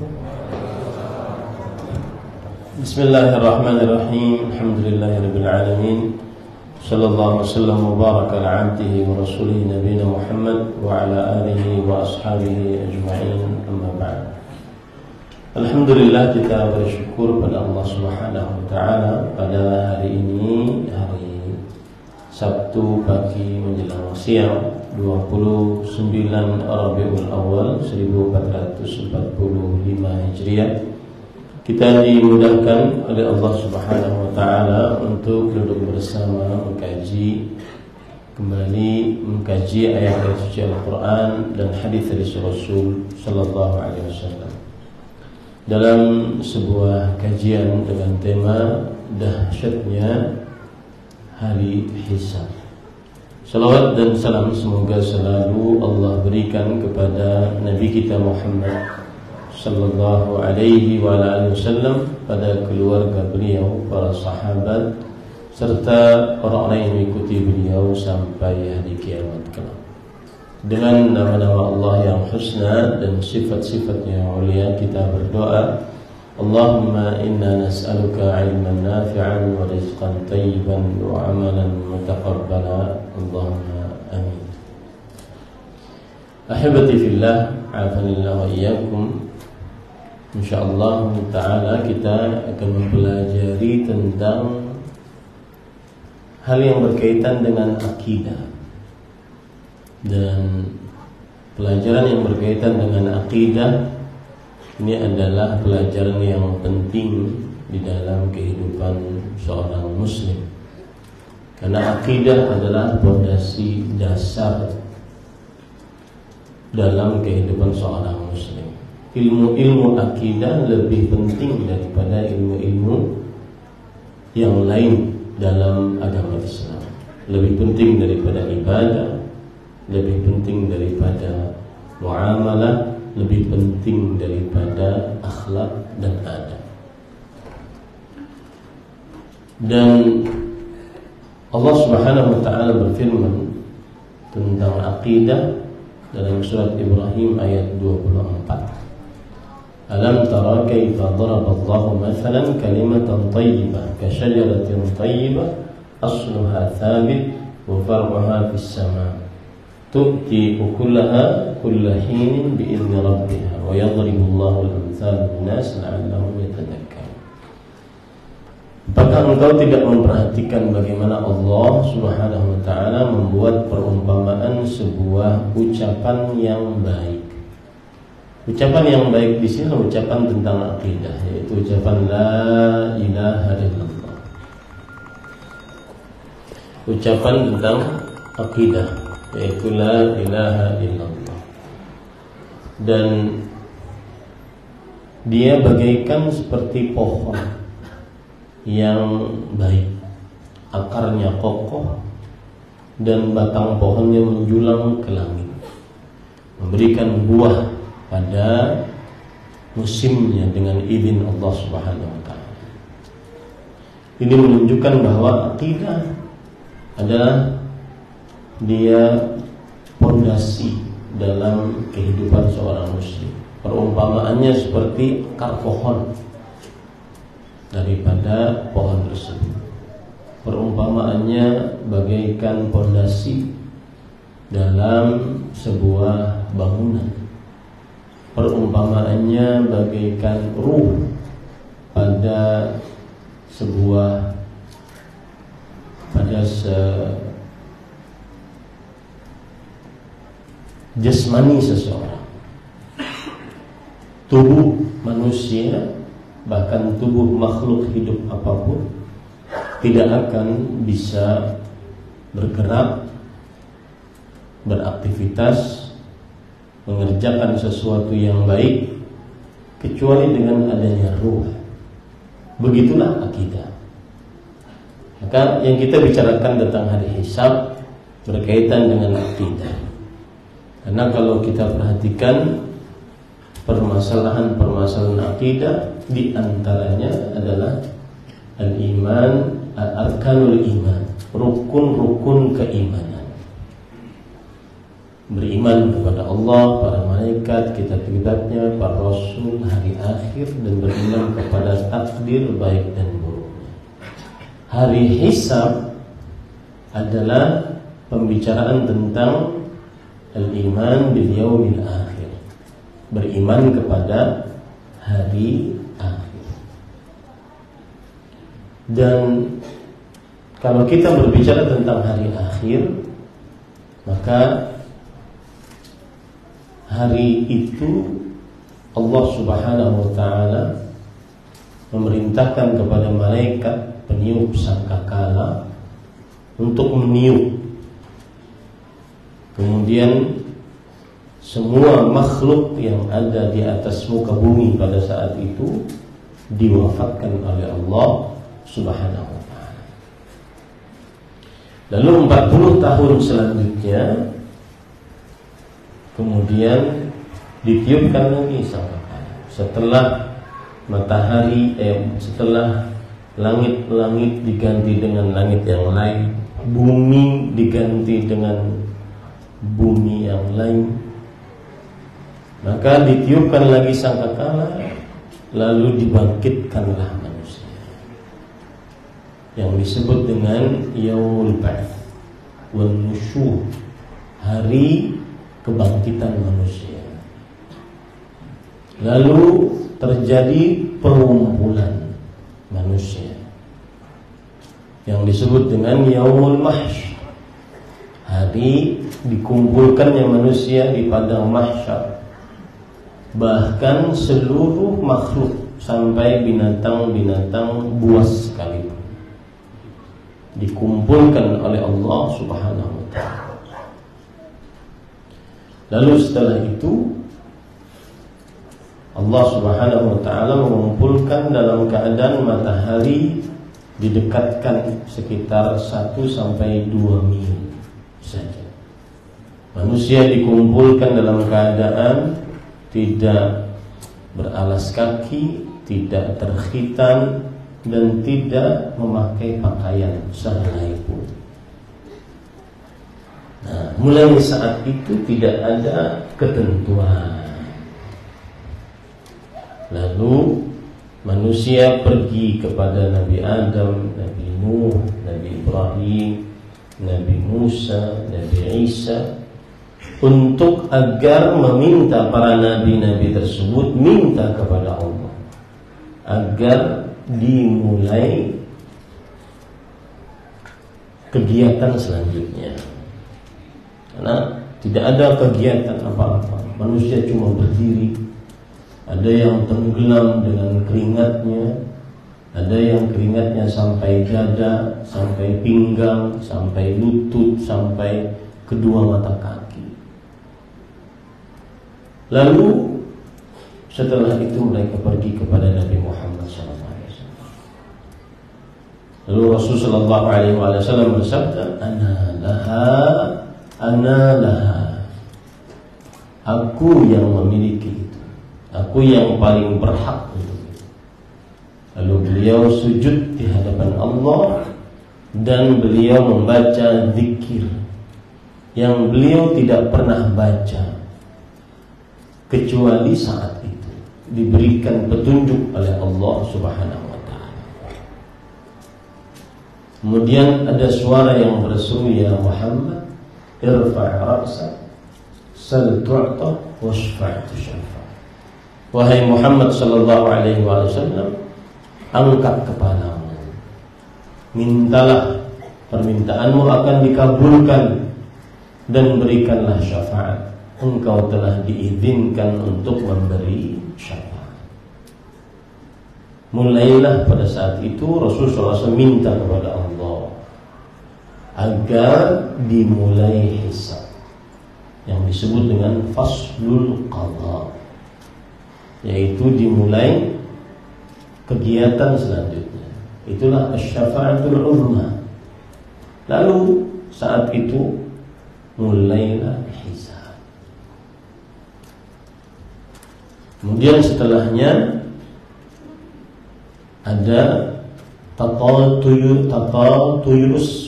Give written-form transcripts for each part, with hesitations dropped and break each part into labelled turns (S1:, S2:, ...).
S1: wabarakatuh. Bismillahirrahmanirrahim. Alhamdulillahirabbil alamin. Sallallahu wasallam wa baraka ala abdihi wa rasulihi nabiyina Muhammad wa ala alihi wa ashabihi ajma'in. Amma ba'd. Alhamdulillah, kita bersyukur pada Allah Subhanahu wa taala pada hari ini, hari Sabtu pagi menjelang siang, 29 Rabiul Awal 1445 Hijriah. Kita dimudahkan oleh Allah Subhanahu wa taala untuk duduk bersama mengkaji ayat-ayat suci Al-Qur'an dan hadis dari Rasul sallallahu alaihi wasallam dalam sebuah kajian dengan tema dahsyatnya hari hisab. Salawat dan salam semoga selalu Allah berikan kepada Nabi kita Muhammad sallallahu alaihi wa alihi wasallam, pada keluarga beliau, para sahabat, serta orang-orang yang mengikuti beliau sampai hari kiamat kelak. Dengan nama-nama Allah yang husna dan sifat-sifatnya yang mulia, kita berdoa, Allahumma inna nas'aluka ilman nafi'an wa rizqan tayyiban wa amalan mutaqabbala. Allahumma amin. Ahibati fillah, afanillah wa iyyakum. InsyaAllah ta'ala kita akan mempelajari tentang hal yang berkaitan dengan akidah. Dan pelajaran yang berkaitan dengan akidah ini adalah pelajaran yang penting di dalam kehidupan seorang muslim, karena akidah adalah fondasi dasar dalam kehidupan seorang muslim. Ilmu-ilmu akidah lebih penting daripada ilmu-ilmu yang lain dalam agama Islam. Lebih penting daripada ibadah, lebih penting daripada muamalah, lebih penting daripada akhlak dan adab. Dan Allah Subhanahu wa taala berfirman tentang akidah dalam surat Ibrahim ayat 24. Alam tara kaifa daraballahu mathalan kalimatan thayyibah kasyajaratin thayyibah asluha thabit wa far'uha fis sama' tu'ti ukulaha kulla hinin bi'izni rabbiha wa yadribullahu al-amthal linnas la'allahum yatadakkarun. Apakah engkau tidak memperhatikan bagaimana Allah Subhanahu wa taala membuat perumpamaan sebuah ucapan yang baik? Ucapan yang baik di sini adalah ucapan tentang akidah, yaitu ucapan la ilaha illallah. Ucapan tentang akidah, yaitu la ilaha illallah. Dan dia bagaikan seperti pohon yang baik, akarnya kokoh dan batang pohonnya menjulang ke langit, memberikan buah pada musimnya dengan izin Allah Subhanahu wa taala. Ini menunjukkan bahwa akidah adalah dia pondasi dalam kehidupan seorang muslim. Perumpamaannya seperti akar pohon daripada pohon tersebut. Perumpamaannya bagaikan pondasi dalam sebuah bangunan. Perumpamaannya bagaikan ruh pada jasmani seseorang. Tubuh manusia, bahkan tubuh makhluk hidup apapun, tidak akan bisa bergerak, beraktivitas, mengerjakan sesuatu yang baik kecuali dengan adanya ruh. Begitulah akidah. Maka yang kita bicarakan tentang hari hisab berkaitan dengan akidah. Karena kalau kita perhatikan permasalahan-permasalahan akidah, di antaranya adalah al-iman, arkanul iman, rukun-rukun keimanan. Beriman kepada Allah, para malaikat, kitab-kitabnya, para rasul, hari akhir, dan beriman kepada takdir baik dan buruknya. Hari hisab adalah pembicaraan tentang al-iman bil yaumil akhir, beriman kepada hari akhir. Dan kalau kita berbicara tentang hari akhir, maka hari itu Allah Subhanahu wa ta'ala memerintahkan kepada malaikat peniup sangkakala untuk meniup. Kemudian semua makhluk yang ada di atas muka bumi pada saat itu diwafatkan oleh Allah Subhanahu wa ta'ala. Lalu 40 tahun selanjutnya kemudian ditiupkan lagi sangkakala. Setelah matahari, setelah langit-langit diganti dengan langit yang lain, bumi diganti dengan bumi yang lain, maka ditiupkan lagi sangkakala, lalu dibangkitkanlah manusia, yang disebut dengan Yaumul Ba'ts wan Nusyur, hari kebangkitan manusia. Lalu terjadi pengumpulan manusia yang disebut dengan Yaumul Mahsyar, hari dikumpulkannya manusia di padang mahsyar. Bahkan seluruh makhluk sampai binatang-binatang buas sekalipun dikumpulkan oleh Allah Subhanahu wa ta'ala. Lalu setelah itu Allah Subhanahu wa ta'ala mengumpulkan dalam keadaan matahari didekatkan sekitar 1-2 mil saja. Manusia dikumpulkan dalam keadaan tidak beralas kaki, tidak terkhitan, dan tidak memakai pakaian sehelai pun. Nah, mulai saat itu tidak ada ketentuan. Lalu manusia pergi kepada Nabi Adam, Nabi Nuh, Nabi Ibrahim, Nabi Musa, Nabi Isa, untuk agar meminta para nabi-nabi tersebut minta kepada Allah agar dimulai kegiatan selanjutnya. Karena tidak ada kegiatan apa-apa, manusia cuma berdiri. Ada yang tenggelam dengan keringatnya, ada yang keringatnya sampai dada, sampai pinggang, sampai lutut, sampai kedua mata kaki. Lalu setelah itu mereka pergi kepada Nabi Muhammad SAW. Lalu Rasulullah SAW bersabda, Ana laha, aku yang memiliki itu, aku yang paling berhak untuk itu. Lalu beliau sujud di hadapan Allah dan beliau membaca zikir yang beliau tidak pernah baca kecuali saat itu diberikan petunjuk oleh Allah Subhanahu wa ta'ala. Kemudian ada suara yang berseru, Ya Muhammad, irfa' ra'sak, sal tu'ta, washfa' tushfa. Wahai Muhammad sallallahu alaihi wasallam, angkat kepalamu, mintalah, permintaanmu akan dikabulkan, dan berikanlah syafaat. Engkau telah diizinkan untuk memberi syafaat. Mulailah pada saat itu Rasulullah SAW minta kepada Allah agar dimulai hisab yang disebut dengan faslul qadha, yaitu dimulai kegiatan selanjutnya. Itulah asy-syafa'atul 'uzma. Lalu saat itu mulailah hisab. Kemudian setelahnya ada tatayurus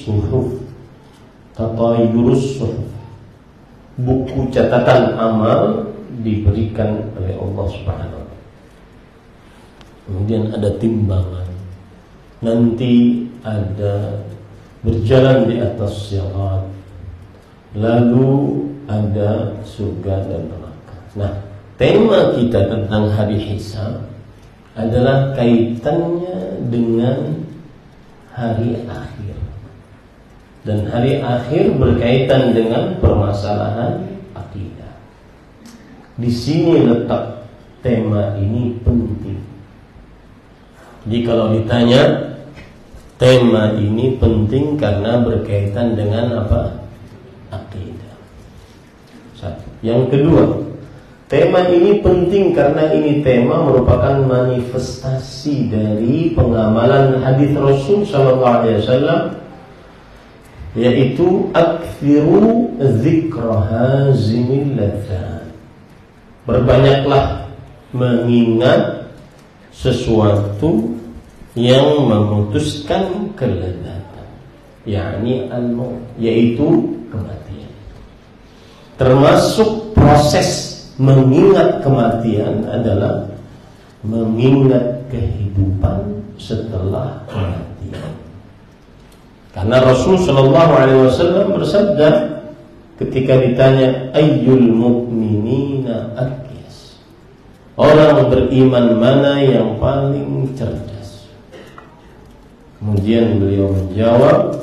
S1: suhuf, buku catatan amal diberikan oleh Allah Subhanahu wa taala. Kemudian ada timbangan. Nanti ada berjalan di atas sirat. Lalu ada surga dan neraka. Nah, tema kita tentang hari hisab adalah kaitannya dengan hari akhir. Dan hari akhir berkaitan dengan permasalahan akidah. Di sini letak tema ini penting. Jadi kalau ditanya, tema ini penting karena berkaitan dengan apa? Akidah. Satu. Yang kedua, tema ini penting karena ini tema merupakan manifestasi dari pengamalan hadis Rasul sallallahu alaihi wasallam, yaitu aktsiru dzikra hazimil ladzat. Berbanyaklah mengingat sesuatu yang memutuskan kelezatan, yakni al-maut, yaitu kematian. Termasuk proses mengingat kematian adalah mengingat kehidupan setelah kematian. Karena Rasul sallallahu alaihi wasallam bersabda ketika ditanya ayyul mu'minina akyas, orang beriman mana yang paling cerdas? Kemudian beliau menjawab,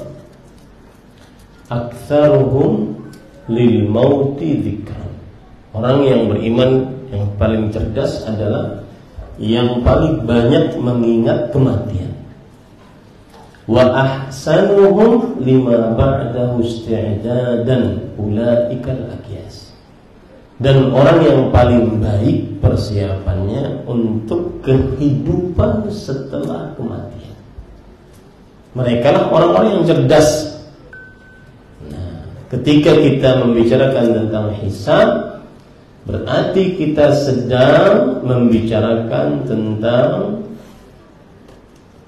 S1: aktsaruhum lil mauti dzikran. Orang yang beriman yang paling cerdas adalah yang paling banyak mengingat kematian. Wa ahsanuhum lima ba'dahu isti'dadan ulaikal akyas. Dan orang yang paling baik persiapannya untuk kehidupan setelah kematian, mereka lah orang-orang yang cerdas. Nah, ketika kita membicarakan tentang hisab, berarti kita sedang membicarakan tentang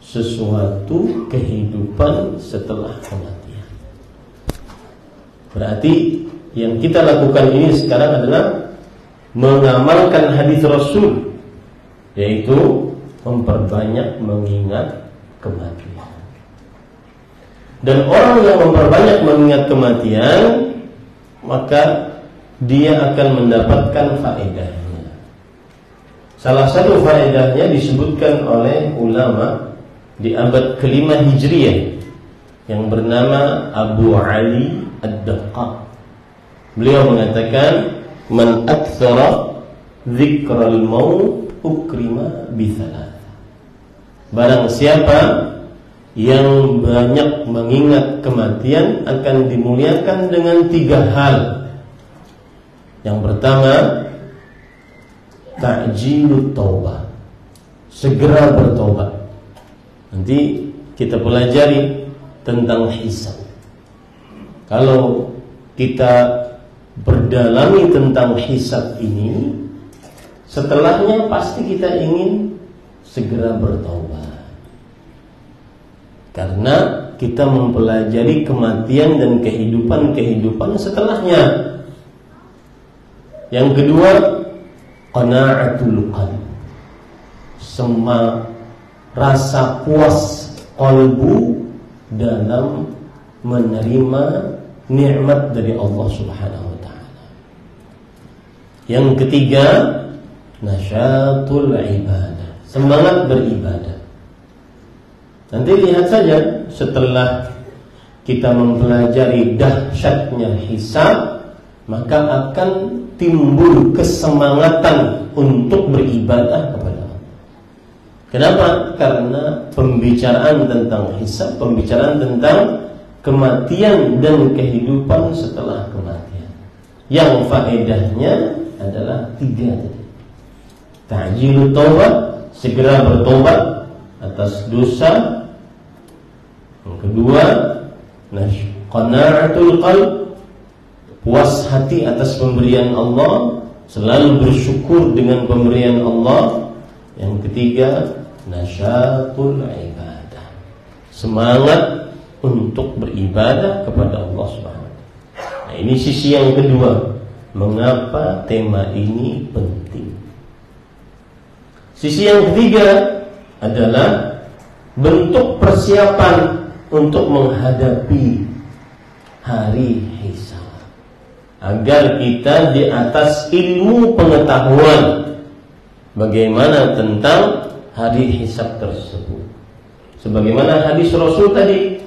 S1: sesuatu kehidupan setelah kematian. Berarti yang kita lakukan ini sekarang adalah mengamalkan hadis Rasul, yaitu memperbanyak mengingat kematian. Dan orang yang memperbanyak mengingat kematian, maka dia akan mendapatkan faedahnya. Salah satu faedahnya disebutkan oleh ulama di abad kelima Hijriyah yang bernama Abu Ali Ad-Daqqaq. Beliau mengatakan, man aktsara dzikral maut ukrima bi thalath. Barang siapa yang banyak mengingat kematian akan dimuliakan dengan 3 hal. Yang pertama, ta'jilut taubah, segera bertobat. Nanti kita pelajari tentang hisab. Kalau kita berdalami tentang hisab ini, setelahnya pasti kita ingin segera bertobat, karena kita mempelajari kematian dan kehidupan setelahnya. Yang kedua, qana'atul qalb, rasa puas qalbu dalam menerima nikmat dari Allah Subhanahu wa taala. Yang ketiga, nasyatul ibadah, semangat beribadah. Nanti lihat saja setelah kita mempelajari dahsyatnya hisab, maka akan timbul kesemangatan untuk beribadah kepada Allah. Kenapa? Karena pembicaraan tentang hisab, pembicaraan tentang kematian dan kehidupan setelah kematian, yang faedahnya adalah 3 tadi. Ta'jilut taubat, segera bertobat atas dosa. Yang kedua, qana'atul qalb, puas hati atas pemberian Allah, selalu bersyukur dengan pemberian Allah. Yang ketiga, nasyatul ibadah, semangat untuk beribadah kepada Allah Subhanahu wa taala. Nah, ini sisi yang kedua. mengapa tema ini penting. Sisi yang ketiga adalah bentuk persiapan untuk menghadapi hari hisab, agar kita di atas ilmu pengetahuan bagaimana tentang hari hisab tersebut. Sebagaimana hadis Rasul tadi,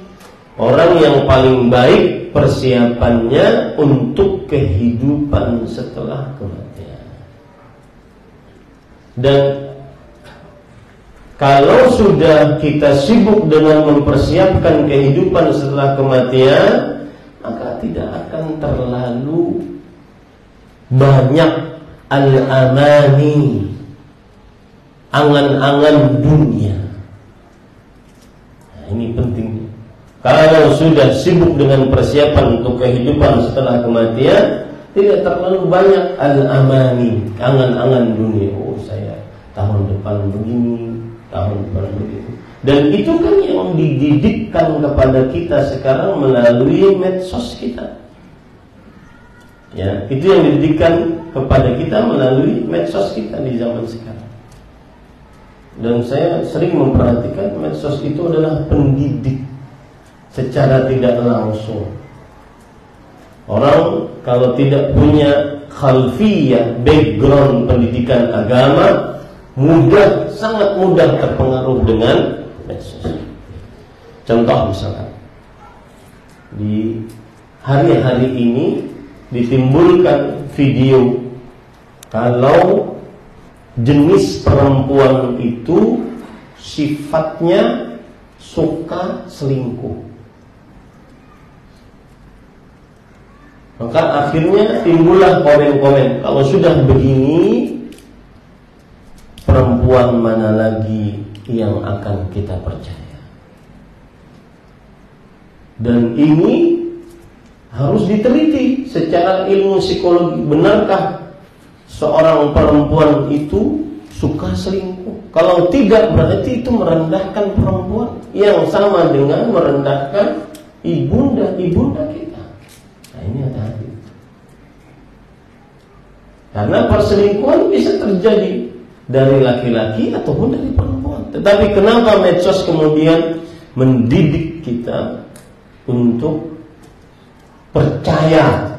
S1: orang yang paling baik persiapannya untuk kehidupan setelah kematian. Dan kalau sudah kita sibuk dengan mempersiapkan kehidupan setelah kematian, maka tidak akan terlalu banyak al-amani, angan-angan dunia. Nah, ini penting. Kalau sudah sibuk dengan persiapan untuk kehidupan setelah kematian, tidak terlalu banyak al-amani, angan-angan dunia. Oh, saya tahun depan begini, tahun depan begitu. Dan itu kan yang dididikkan kepada kita sekarang melalui medsos kita. Ya, itu yang dididikkan kepada kita melalui medsos kita di zaman sekarang. Dan saya sering memperhatikan medsos itu adalah pendidik secara tidak langsung. Orang kalau tidak punya khalfiyah, background pendidikan agama, sangat mudah terpengaruh dengan medsos. Contoh misalkan, di hari-hari ini ditimbulkan video kalau jenis perempuan itu sifatnya suka selingkuh. Maka akhirnya timbullah komen-komen, kalau sudah begini, perempuan mana lagi yang akan kita percaya? Dan ini harus diteliti secara ilmu psikologi. Benarkah seorang perempuan itu suka selingkuh? Kalau tidak, berarti itu merendahkan perempuan, yang sama dengan merendahkan ibunda kita. Nah, ini hati-hati. Karena perselingkuhan bisa terjadi dari laki-laki ataupun dari perempuan. Tetapi kenapa medsos kemudian mendidik kita untuk percaya,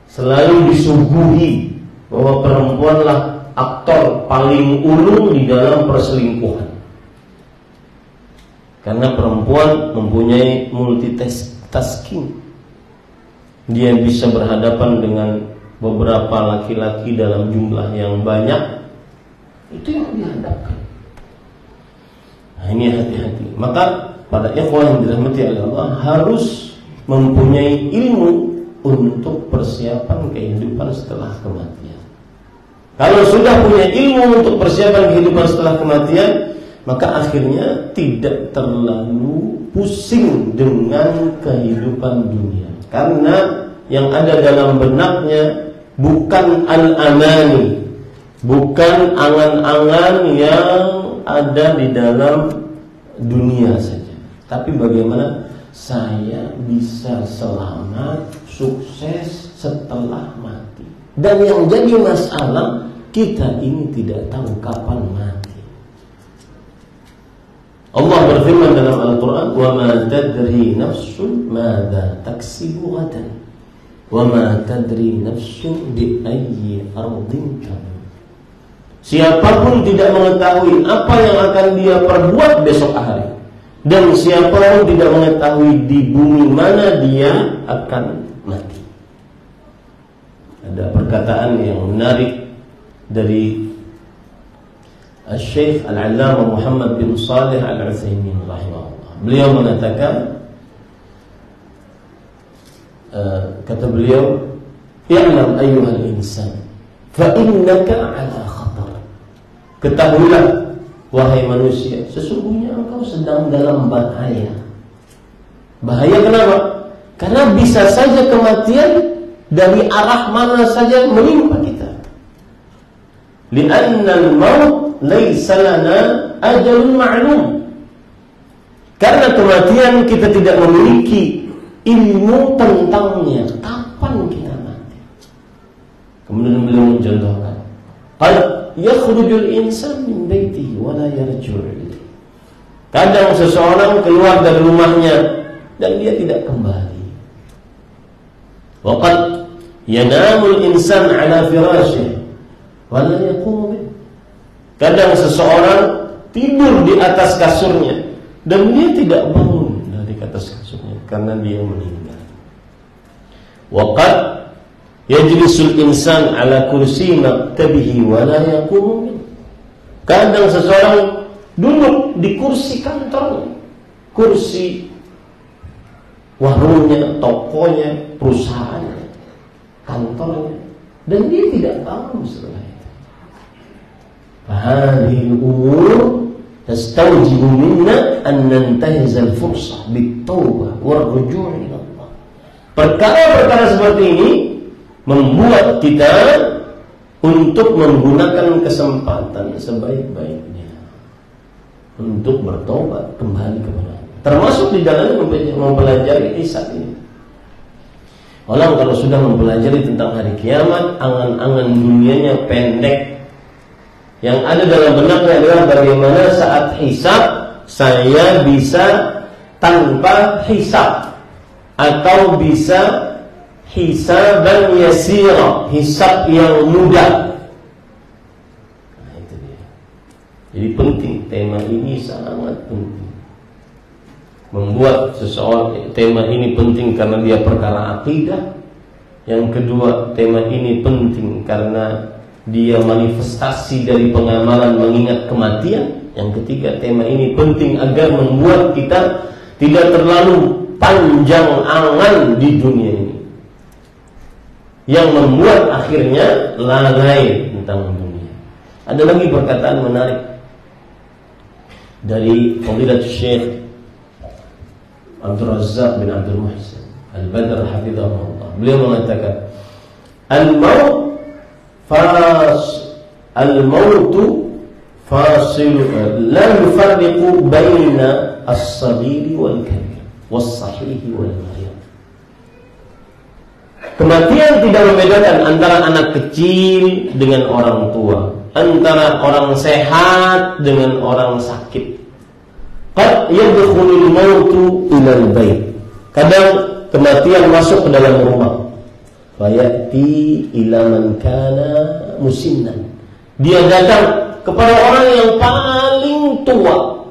S1: selalu disuguhi bahwa perempuanlah aktor paling ulung di dalam perselingkuhan. Karena perempuan mempunyai multitasking. Dia bisa berhadapan dengan beberapa laki-laki dalam jumlah yang banyak. Itu yang dihadapkan. Nah, ini hati-hati. Maka pada ikhwan yang dirahmati oleh Allah harus mempunyai ilmu untuk persiapan kehidupan setelah kematian. Kalau sudah punya ilmu untuk persiapan kehidupan setelah kematian, maka akhirnya tidak terlalu pusing dengan kehidupan dunia. Karena yang ada dalam benaknya bukan al-amani, bukan angan-angan yang ada di dalam dunia saja, tapi bagaimana saya bisa selamat, sukses setelah mati. Dan yang jadi masalah, kita ini tidak tahu kapan mati. Allah berfirman dalam Al-Quran, وَمَا تَدْرِي نَفْسٌ مَاذَا تَكْسِبُ غَدًا وَمَا تَدْرِي نَفْسٌ بِأَيِّ أَرْضٍ تَمُوتُ. Siapapun tidak mengetahui apa yang akan dia perbuat besok hari, dan siapapun tidak mengetahui di bumi mana dia akan mati. Ada perkataan yang menarik dari Syekh Al-Allamah Muhammad bin Shalih Al-Utsaimin rahimahullah. Beliau mengatakan, kata beliau, "I'lam ayyuhal insan, fa innaka 'ala khatar." Ketahuilah wahai manusia, sesungguhnya engkau sedang dalam bahaya. Bahaya kenapa? Karena bisa saja kematian dari arah mana saja menimpa kita. Li'anna al-maut laysa lana ajalun ma'lum. Karena kematian kita tidak memiliki ilmu tentangnya, kapan kita mati. Kemudian beliau mencontohkan, qad yakhrujul insan min baitihi wa la yarji'u. Kadang seseorang keluar dari rumahnya dan dia tidak kembali. Wa qad yanamul insan ala firashihi wa la yaqumu min. Kadang seseorang tidur di atas kasurnya dan dia tidak bangun dari atas kasurnya karena dia meninggal. Wa qad yajlisul insan ala kursi maktabihi wa la yaqumu min. Kadang seseorang duduk di kursi kantornya, kursi warungnya, tokonya, perusahaannya, kantornya, dan dia tidak bangun setelah itu. Hadhihi al-umur tastawjibu minna an nantahiza al-fursah bit-taubah war-ruju' ila Allah. Perkara-perkara seperti ini membuat kita untuk menggunakan kesempatan sebaik-baiknya untuk bertobat kembali kepada Allah. Termasuk di dalamnya mempelajari hisab ini. Orang kalau sudah mempelajari tentang hari kiamat, angan-angan dunianya pendek. Yang ada dalam benaknya adalah bagaimana saat hisab saya bisa tanpa hisab, atau bisa hisaban yasira, hisab yang mudah. Jadi penting, tema ini sangat penting. Membuat seseorang, tema ini penting karena dia perkara akidah. Yang kedua, tema ini penting karena dia manifestasi dari pengamalan mengingat kematian. Yang ketiga, tema ini penting agar membuat kita tidak terlalu panjang angan di dunia ini, yang membuat akhirnya lalai tentang dunia. Ada lagi perkataan menarik dari Fadilatul Syekh Abdul Razzaq bin Abdul Muhsin Al-Badr hafizahullah. Beliau mengatakan, al-mautu fasil la yufarriqu baina as-saghir wal kabir was-sahih wal marid. Kematian tidak membedakan antara anak kecil dengan orang tua, antara orang sehat dengan orang sakit. Qad yadkhulul mautu ilal bait. Kadang kematian masuk ke dalam rumah. Fayati ila man kana musinnan. Dia datang kepada orang yang paling tua.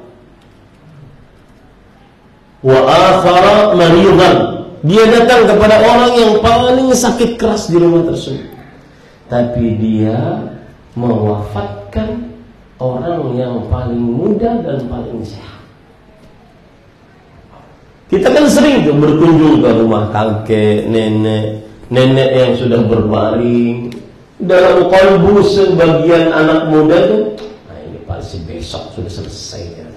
S1: Wa akhara maridan. Dia datang kepada orang yang paling sakit keras di rumah tersebut. Tapi dia mewafatkan orang yang paling muda dan paling sehat. Kita kan sering tuh berkunjung ke rumah kakek, nenek yang sudah berbaring. Dalam kalbu sebagian anak muda tuh, nah ini pasti besok sudah selesai ya.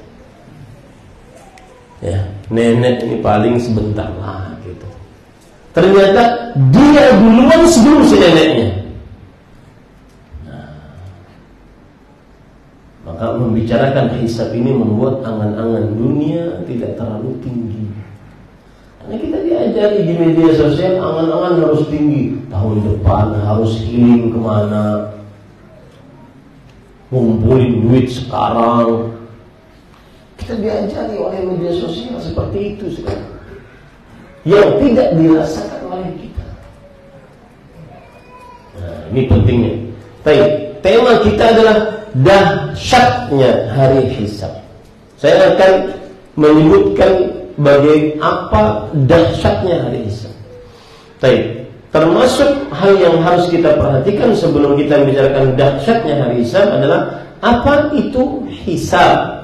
S1: Ya, nenek ini paling sebentar lah gitu. Ternyata dia duluan sebelum si neneknya. Nah, maka membicarakan hisab ini membuat angan-angan dunia tidak terlalu tinggi. Karena kita diajari di media sosial angan-angan harus tinggi. Tahun depan harus healing kemana, ngumpulin duit sekarang. Kita diajari oleh media sosial seperti itu sekarang, yang tidak dirasakan oleh kita. Nah, ini pentingnya. Tema kita adalah dahsyatnya hari hisab. Saya akan menyebutkan apa dahsyatnya hari hisab. Termasuk hal yang harus kita perhatikan sebelum kita membicarakan dahsyatnya hari hisab adalah apa itu hisab,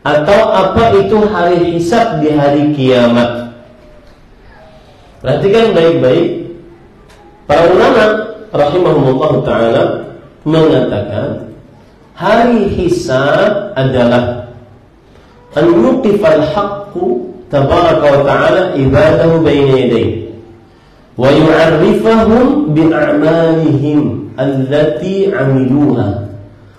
S1: atau apa itu hari hisab di hari kiamat. Perhatikan baik-baik. Para ulama rahimahumullah ta'ala mengatakan hari hisab adalah an yuqifal haqqu tabaraka wa ta'ala ibadahu bayna yadayhi wa yu'arrifahum bi'a'malihim allati 'amiluha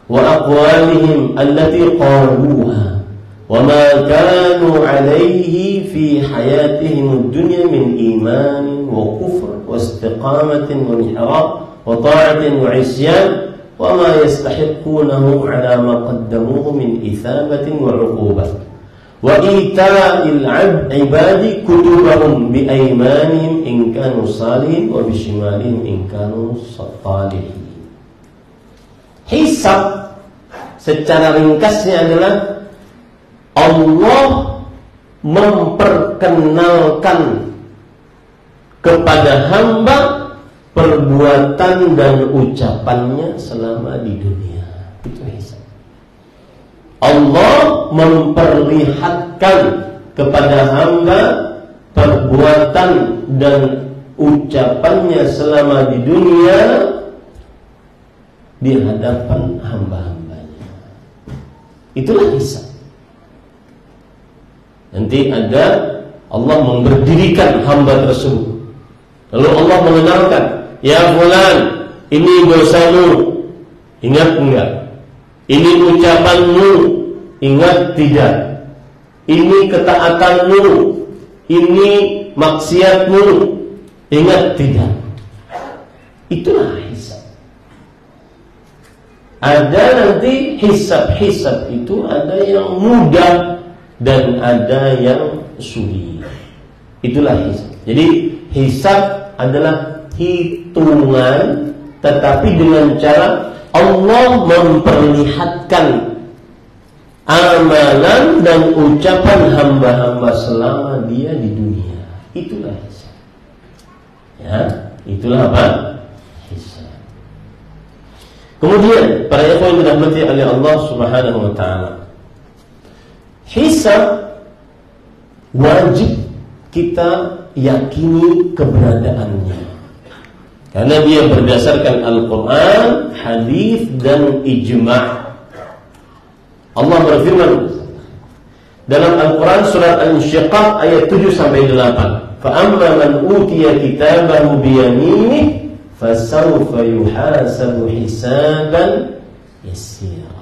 S1: wa aqwalihim allati qaluha wa ma kanu 'alayhi fi hayatihim ad-dunya min iman wa kufr wa istiqamatin wa mihrab wa ta'atin wa isyan wa ma yastahiqunahu ala ma qaddamuhu min ithabatin wa 'uqubah wa ita'il 'ibadi kutubahum bi aymanihim in kanu salihin wa bi shimalihim in kanu salihin. Hisab secara ringkasnya adalah Allah memperkenalkan kepada hamba perbuatan dan ucapannya selama di dunia. Itu hisab. Allah memperlihatkan kepada hamba perbuatan dan ucapannya selama di dunia di hadapan hamba-hambanya. Itulah hisab. Nanti ada Allah memberdirikan hamba tersebut. Lalu Allah mengenalkan, ya fulan, ini dosamu, ingat enggak? Ini ucapanmu, ingat tidak? Ini ketaatanmu, ini maksiatmu, ingat tidak? Itulah hisab. Ada nanti hisab-hisab itu ada yang mudah dan ada yang sulit. Itulah hisab. Jadi hisab adalah hitungan, tetapi dengan cara Allah memperlihatkan amalan dan ucapan hamba-hamba selama dia di dunia. Itulah hisab. Ya, itulah apa? Hisab. Kemudian para ikhwan yang dirahmati oleh Allah Subhanahu wa taala, hisab wajib kita yakini keberadaannya, karena dia berdasarkan Al-Quran, hadis dan ijma'. Allah berfirman dalam Al-Quran surat Al-Insyiqaq ayat 7-8, فَأَمَّا مَنْ أُوتِيَ كِتَابَهُ بِيَمِينِهِ فَسَوْفَ يُحَاسَبُ حِسَابًا يَسِيرًا.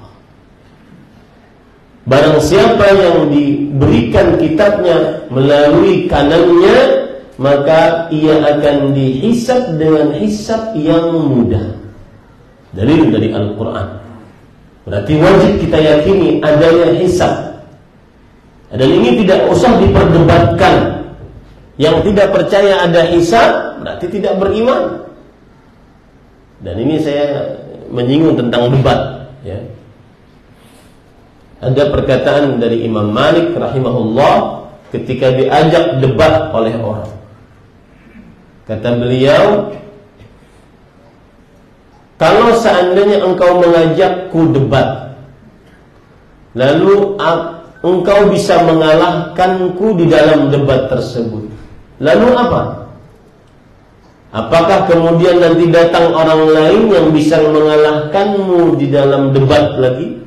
S1: Barang siapa yang diberikan kitabnya melalui kanannya, maka ia akan dihisab dengan hisab yang mudah. Dalil dari Al-Quran. Berarti wajib kita yakini adanya hisab. Dan ini tidak usah diperdebatkan. Yang tidak percaya ada hisab berarti tidak beriman. Dan ini saya menyinggung tentang debat, ya. Ada perkataan dari Imam Malik rahimahullah ketika diajak debat oleh orang. Kata beliau, kalau seandainya engkau mengajakku debat, lalu engkau bisa mengalahkanku di dalam debat tersebut, lalu apa? Apakah kemudian nanti datang orang lain yang bisa mengalahkanmu di dalam debat lagi?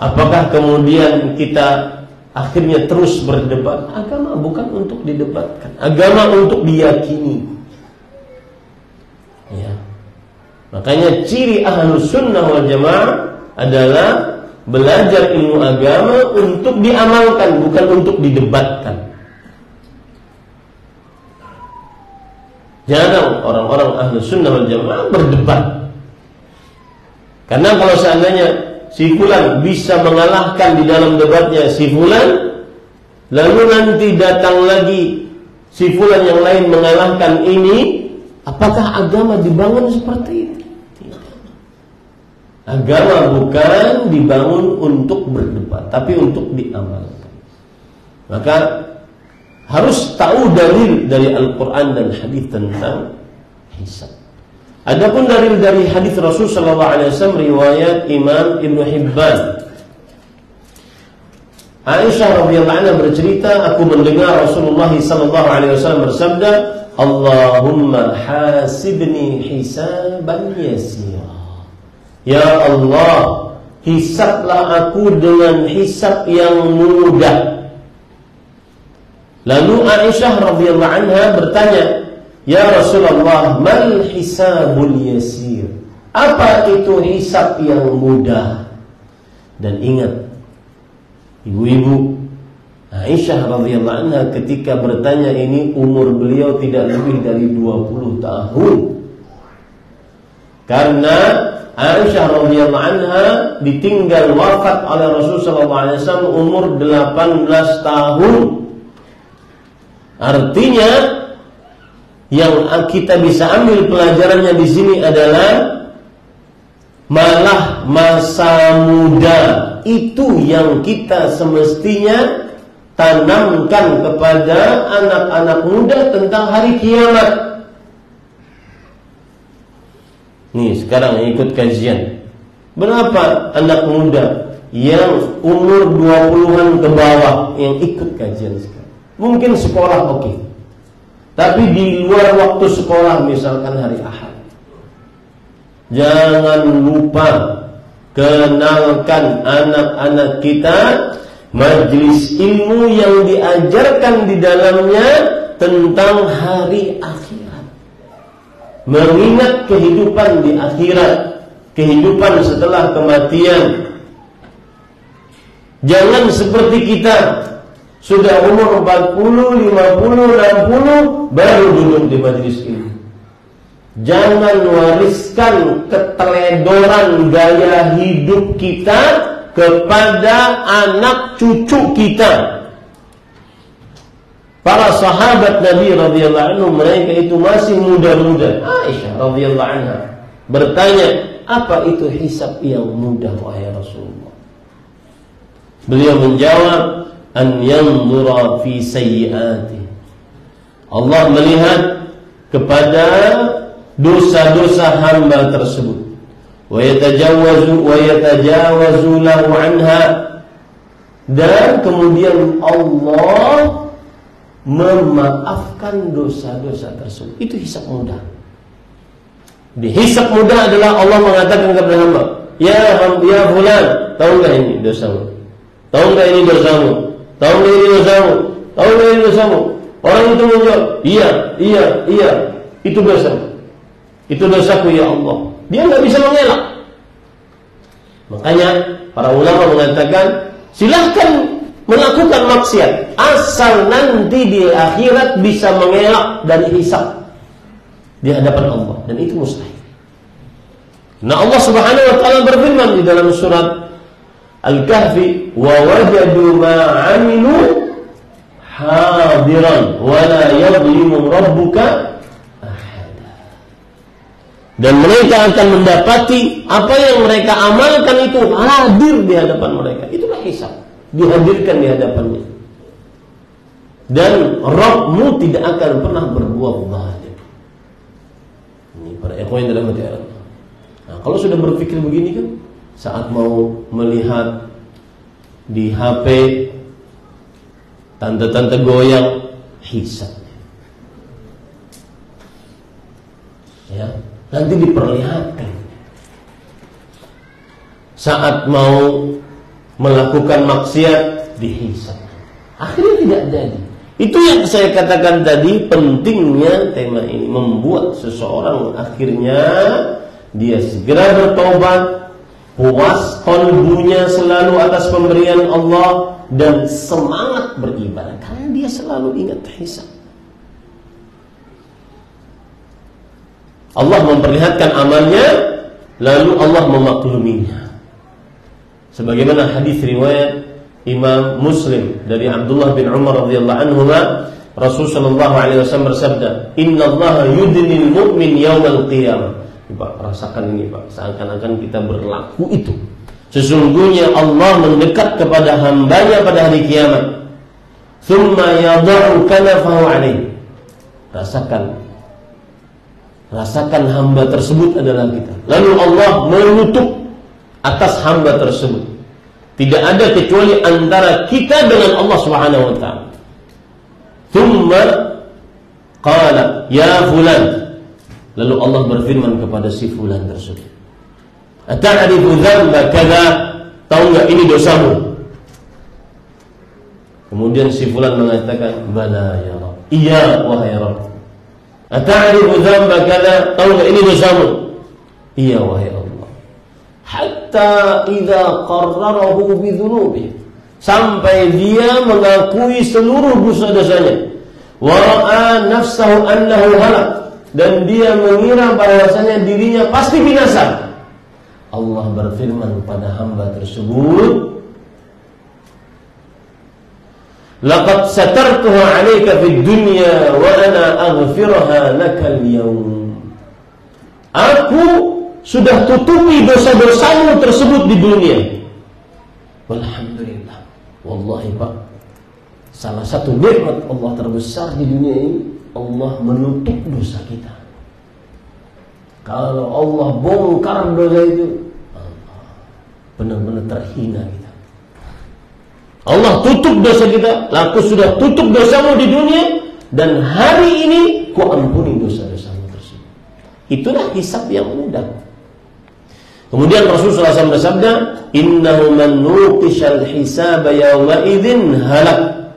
S1: Apakah kemudian kita akhirnya terus berdebat? Agama bukan untuk didebatkan, agama untuk diyakini. Ya. Makanya ciri Ahlus Sunnah wal Jamaah adalah belajar ilmu agama untuk diamalkan, bukan untuk didebatkan. Jarang orang-orang Ahlus Sunnah wal Jamaah berdebat. Karena kalau seandainya si fulan bisa mengalahkan di dalam debatnya si fulan, lalu nanti datang lagi si fulan yang lain mengalahkan ini, apakah agama dibangun seperti itu? Tidak. Agama bukan dibangun untuk berdebat, tapi untuk diamalkan. Maka harus tahu dalil dari Al-Quran dan hadis tentang hisab. Adapun dalil dari hadis Rasul sallallahu alaihi wasallam riwayat Imam Ibnu Hibban. Aisyah radhiyallahu anha bercerita, aku mendengar Rasulullah sallallahu alaihi wasallam bersabda, Allahumma hasibni hisaban yasira. Ya Allah, hisablah aku dengan hisab yang mudah. Lalu Aisyah radhiyallahu anha bertanya, ya Rasulullah, mal hisabul yasir? Apa itu hisab yang mudah? Dan ingat, ibu-ibu, Aisyah radhiyallahu anha ketika bertanya ini umur beliau tidak lebih dari 20 tahun. Karena Aisyah radhiyallahu anha ditinggal wafat oleh Rasulullah SAW umur 18 tahun. Artinya yang kita bisa ambil pelajarannya di sini adalah malah masa muda itu yang kita semestinya tanamkan kepada anak-anak muda tentang hari kiamat. Nih sekarang ikut kajian. Berapa anak muda yang umur 20-an ke bawah yang ikut kajian sekarang? Mungkin sekolah oke. Tapi di luar waktu sekolah, misalkan hari Ahad, jangan lupa kenalkan anak-anak kita majelis ilmu yang diajarkan di dalamnya tentang hari akhirat. Mengingat kehidupan di akhirat, kehidupan setelah kematian. Jangan seperti kita sudah umur 40, 50, 60 baru duduk di majelis ilmu. Jangan wariskan keteledoran gaya hidup kita kepada anak cucu kita. Para sahabat Nabi radhiyallahu anhu, mereka itu masih muda-muda. Aisyah radhiyallahu anha bertanya, apa itu hisab yang mudah wahai Rasulullah? Beliau menjawab, an yanzura fi sayyiati. Allah melihat kepada dosa-dosa hamba tersebut. Wa yatajawazu lahu anha. Dan kemudian Allah memaafkan dosa-dosa tersebut. Itu hisab mudah. Di hisab mudah adalah Allah mengatakan kepada hamba, ya fulan, tahu enggak ini dosamu? Tahu enggak ini dosamu? Tahu enggak ini dosamu? Tahu enggak ini dosamu? Orang itu menjawab, iya, itu dosa. Itu dosaku ya Allah. Dia enggak bisa mengelak. Makanya para ulama mengatakan, silahkan melakukan maksiat asal nanti di akhirat bisa mengelak dari hisab di hadapan Allah, dan itu mustahil. Nah, Allah Subhanahu wa taala berfirman di dalam surat Al-Kahfi, wa wajadu ma 'amilu hadiran wa la yadhlimu rabbuka ahada. Dan mereka akan mendapati apa yang mereka amalkan itu hadir di hadapan mereka. Itulah hisab, dihadirkan di hadapannya. Dan Rabbmu tidak akan pernah berbuat zalim. Ini para ikhwan dalam hati Allah. Nah, kalau sudah berpikir begini kan, saat mau melihat di HP tante-tante goyang, hisab. Ya, nanti diperlihatkan. Saat mau melakukan maksiat, dihisab. Akhirnya tidak jadi. Itu yang saya katakan tadi, pentingnya tema ini, membuat seseorang akhirnya dia segera bertobat, puas qalbunya selalu atas pemberian Allah, dan semangat beribadah karena dia selalu ingat hisab. Allah memperlihatkan amalnya, lalu Allah memakluminya. Sebagaimana hadis riwayat Imam Muslim dari Abdullah bin Umar radhiyallahu anhu, Rasul sallallahu alaihi wasallam bersabda, "Innallaha yudnil mu'min yaumal qiyamah." Pak, rasakan ini Pak, seakan-akan kita berlaku itu. Sesungguhnya Allah mendekat kepada hambanya pada hari kiamat. Tsumma yad'u kanafahu alaihi. Rasakan hamba tersebut adalah kita. Lalu Allah menutup atas hamba tersebut. Tidak ada kecuali antara kita dengan Allah Subhanahu wa taala. Tsumma qala ya fulan. Lalu Allah berfirman kepada si fulan tersebut, "Ata'rifu dzamba kadza?" Tahu enggak ini dosamu? Kemudian si fulan mengatakan, "Bala ya Rabb." Iya wahai Rabb. "Ata'rifu dzamba kadza?" Tahu enggak ini dosamu? Iya wahai Allah. Hatta idza qarrarahu bi dzunubi, sampai dia mengakui seluruh dosa-dosanya. Wa ra'a nafsahu annahu halak, dan dia mengira bahwasanya dirinya pasti binasa. Allah berfirman pada hamba tersebut, laqad satartuha 'alaika fid dunya wa ana aghfiruha lakal yawm. Aku sudah tutupi dosa-dosamu tersebut di dunia. Alhamdulillah. Wallahi Pak, salah satu nikmat Allah terbesar di dunia ini, Allah menutup dosa kita. Kalau Allah bongkar dosa itu, benar-benar terhina kita. Allah tutup dosa kita. Aku sudah tutup dosamu di dunia, dan hari ini ku ampuni dosa-dosamu tersebut. Itulah hisab yang mudah. Kemudian Rasulullah SAW bersabda, innahu man nuqishal hisaba yawma idzin halak.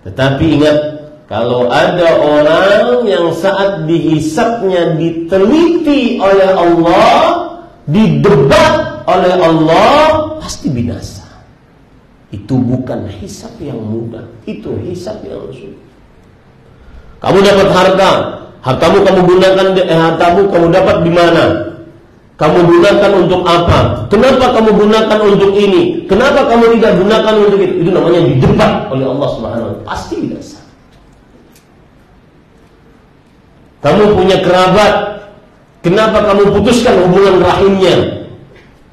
S1: Tetapi ingat, kalau ada orang yang saat dihisabnya diteliti oleh Allah, didebat oleh Allah, pasti binasa. Itu bukan hisab yang mudah, itu hisab yang sulit. Kamu dapat hartamu kamu gunakan, hartamu kamu dapat di mana? Kamu gunakan untuk apa? Kenapa kamu gunakan untuk ini? Kenapa kamu tidak gunakan untuk itu? Itu namanya didebat oleh Allah Subhanahu wa taala. Pasti binasa. Kamu punya kerabat, kenapa kamu putuskan hubungan rahimnya?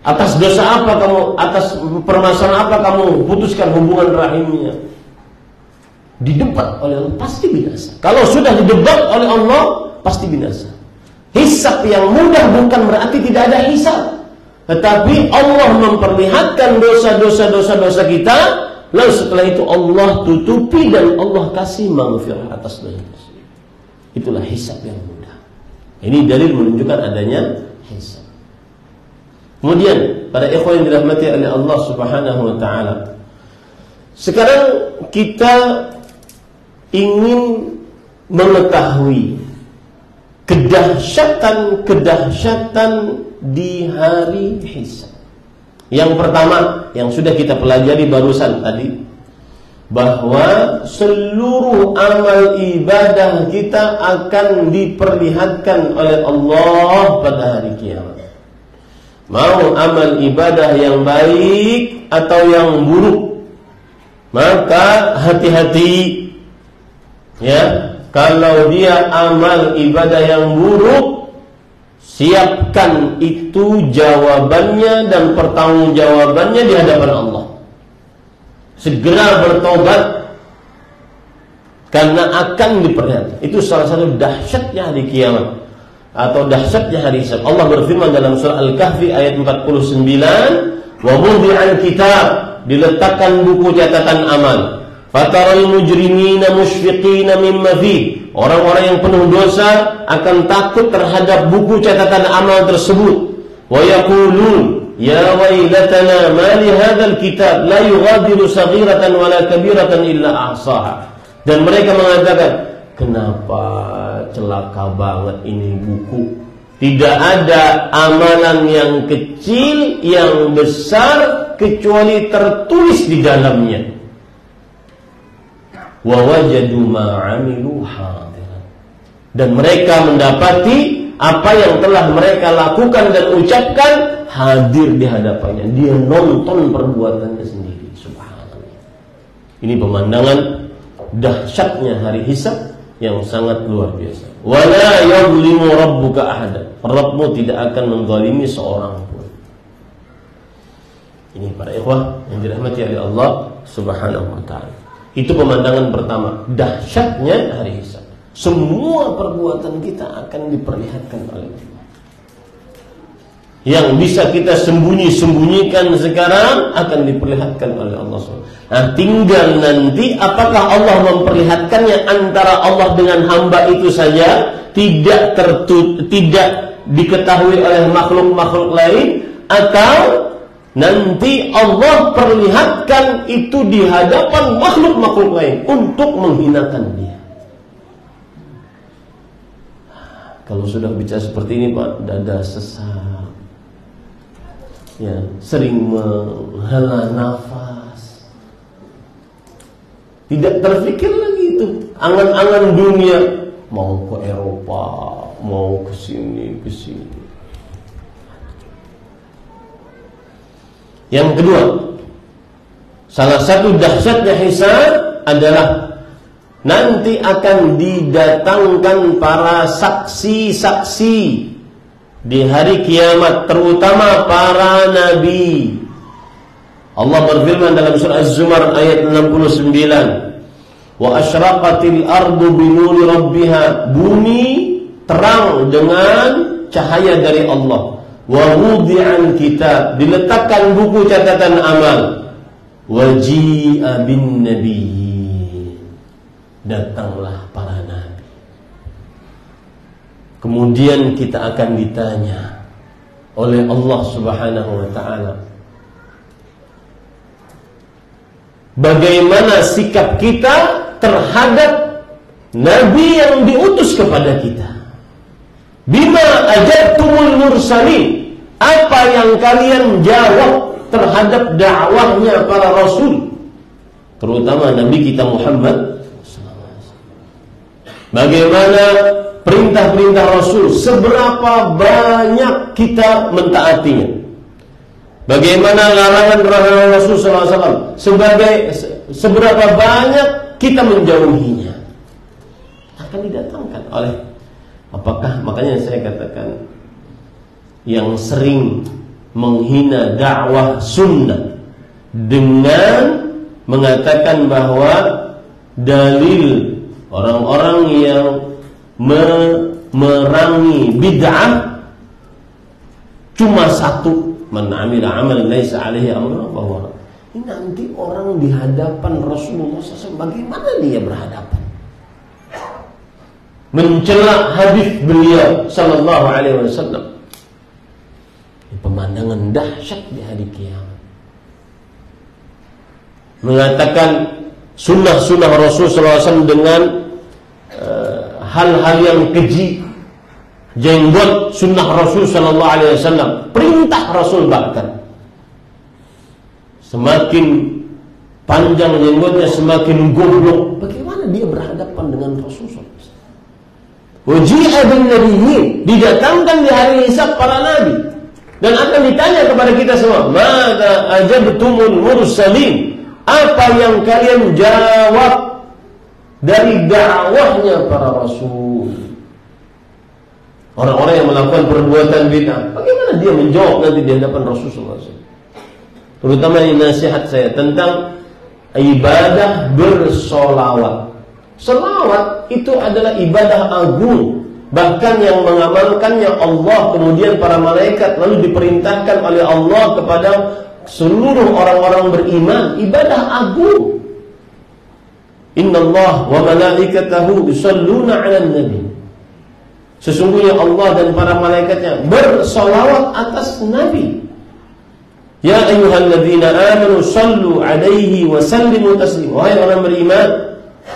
S1: Atas dosa apa kamu, atas permasalahan apa kamu putuskan hubungan rahimnya? Didebat oleh Allah, pasti binasa. Kalau sudah didebat oleh Allah, pasti binasa. Hisab yang mudah bukan berarti tidak ada hisab, tetapi Allah memperlihatkan dosa-dosa kita, lalu setelah itu Allah tutupi dan Allah kasih maghfirah atas dosa. Itulah hisab yang mudah. Ini dalil menunjukkan adanya hisab. Kemudian para ikhwan yang dirahmati oleh Allah Subhanahu wa taala, sekarang kita ingin mengetahui kedahsyatan di hari hisab. Yang pertama yang sudah kita pelajari barusan tadi, bahwa seluruh amal ibadah kita akan diperlihatkan oleh Allah pada hari kiamat. Mau amal ibadah yang baik atau yang buruk, maka hati-hati ya. Kalau dia amal ibadah yang buruk, siapkan itu jawabannya dan pertanggungjawabannya di hadapan Allah. Segera bertobat, karena akan diperlihatkan. Itu salah satu dahsyatnya hari kiamat atau dahsyatnya hari hisab. Allah berfirman dalam surah Al-Kahfi ayat 49, wa wudi'al kitab, diletakkan buku catatan amal. Fataral mujrimina musyfiqina mimma fi. Orang-orang yang penuh dosa akan takut terhadap buku catatan amal tersebut. Wa yaqulun ya wailatana ma li hadzal kitab la yughadiru saghiratan wala kabiratan illa ahsaha. Dan mereka mengatakan, kenapa celaka banget ini buku? Tidak ada amalan yang kecil, yang besar, kecuali tertulis di dalamnya. Wa wajadu ma 'amilu hadiran. Dan mereka mendapati apa yang telah mereka lakukan dan ucapkan hadir di hadapannya. Dia nonton perbuatannya sendiri. Subhanallah. Ini pemandangan dahsyatnya hari hisab yang sangat luar biasa. Wala yadhlimu rabbuka ahada. Rabbmu tidak akan menzalimi seorang pun. Ini para ikhwah yang dirahmati oleh Allah Subhanahu wa taala. Itu pemandangan pertama, dahsyatnya hari hisab. Semua perbuatan kita akan diperlihatkan oleh Allah. Yang bisa kita sembunyikan sekarang akan diperlihatkan oleh Allah SWT. Nah, tinggal nanti apakah Allah memperlihatkannya antara Allah dengan hamba itu saja, tidak diketahui oleh makhluk-makhluk lain, atau nanti Allah perlihatkan itu di hadapan makhluk-makhluk lain untuk menghinakan dia. Kalau sudah bicara seperti ini Pak, dada sesak, ya, sering menghela nafas, tidak terfikir lagi itu angan-angan dunia, mau ke Eropa, mau ke sini, ke sini. Yang kedua, salah satu dahsyatnya hisab adalah nanti akan didatangkan para saksi-saksi di hari kiamat, terutama para nabi. Allah berfirman dalam surah Az-Zumar ayat 69, wa asyraqatil ardu binuri rabbiha, bumi terang dengan cahaya dari Allah. Wa wudi'al kitab, diletakkan buku catatan amal. Waji'a bin nabiyyin, datanglah para nabi. Kemudian kita akan ditanya oleh Allah Subhanahu wa ta'ala, bagaimana sikap kita terhadap nabi yang diutus kepada kita. Bima ajabtumul mursalin, apa yang kalian jawab terhadap dakwahnya para rasul, terutama Nabi kita Muhammad. Bagaimana perintah-perintah Rasul, seberapa banyak kita mentaatinya. Bagaimana larangan-larangan Rasul SAW, seberapa banyak kita menjauhinya. Akan didatangkan oleh, apakah, makanya saya katakan, yang sering menghina dakwah sunnah dengan mengatakan bahwa dalil orang-orang yang memerangi bid'ah cuma satu, man 'amila 'amalan laisa 'alaihi amruna fahuwa. Ini nanti orang di hadapan Rasulullah SAW, bagaimana dia berhadapan? Mencela hadis beliau sallallahu alaihi wasallam. Pemandangan dahsyat di hari kiamat. Mengatakan sunnah-sunnah Rasul SAW dengan hal-hal yang keji. Jenggot sunnah Rasul SAW, perintah Rasul bahkan. Semakin panjang jenggotnya semakin goblok. Bagaimana dia berhadapan dengan Rasul SAW? Waji'a bin nabiyyin, didatangkan di hari hisab para nabi. Dan akan ditanya kepada kita semua, mada ajabtumul mursalin, apa yang kalian jawab dari dakwahnya para rasul. Orang-orang yang melakukan perbuatan bid'ah, bagaimana dia menjawab nanti di hadapan Rasulullah SAW? Terutama ini nasihat saya tentang ibadah bersolawat. Solawat itu adalah ibadah agung. Bahkan yang mengamalkannya Allah, kemudian para malaikat, lalu diperintahkan oleh Allah kepada seluruh orang-orang beriman. Ibadah agung. Innallaha wa malaikatahu yusholluna 'alan nabi. Sesungguhnya Allah dan para malaikatnya bersolawat atas Nabi. Ya ayyuhalladzina amanu shallu 'alaihi wa sallimu taslima. Wahai orang beriman,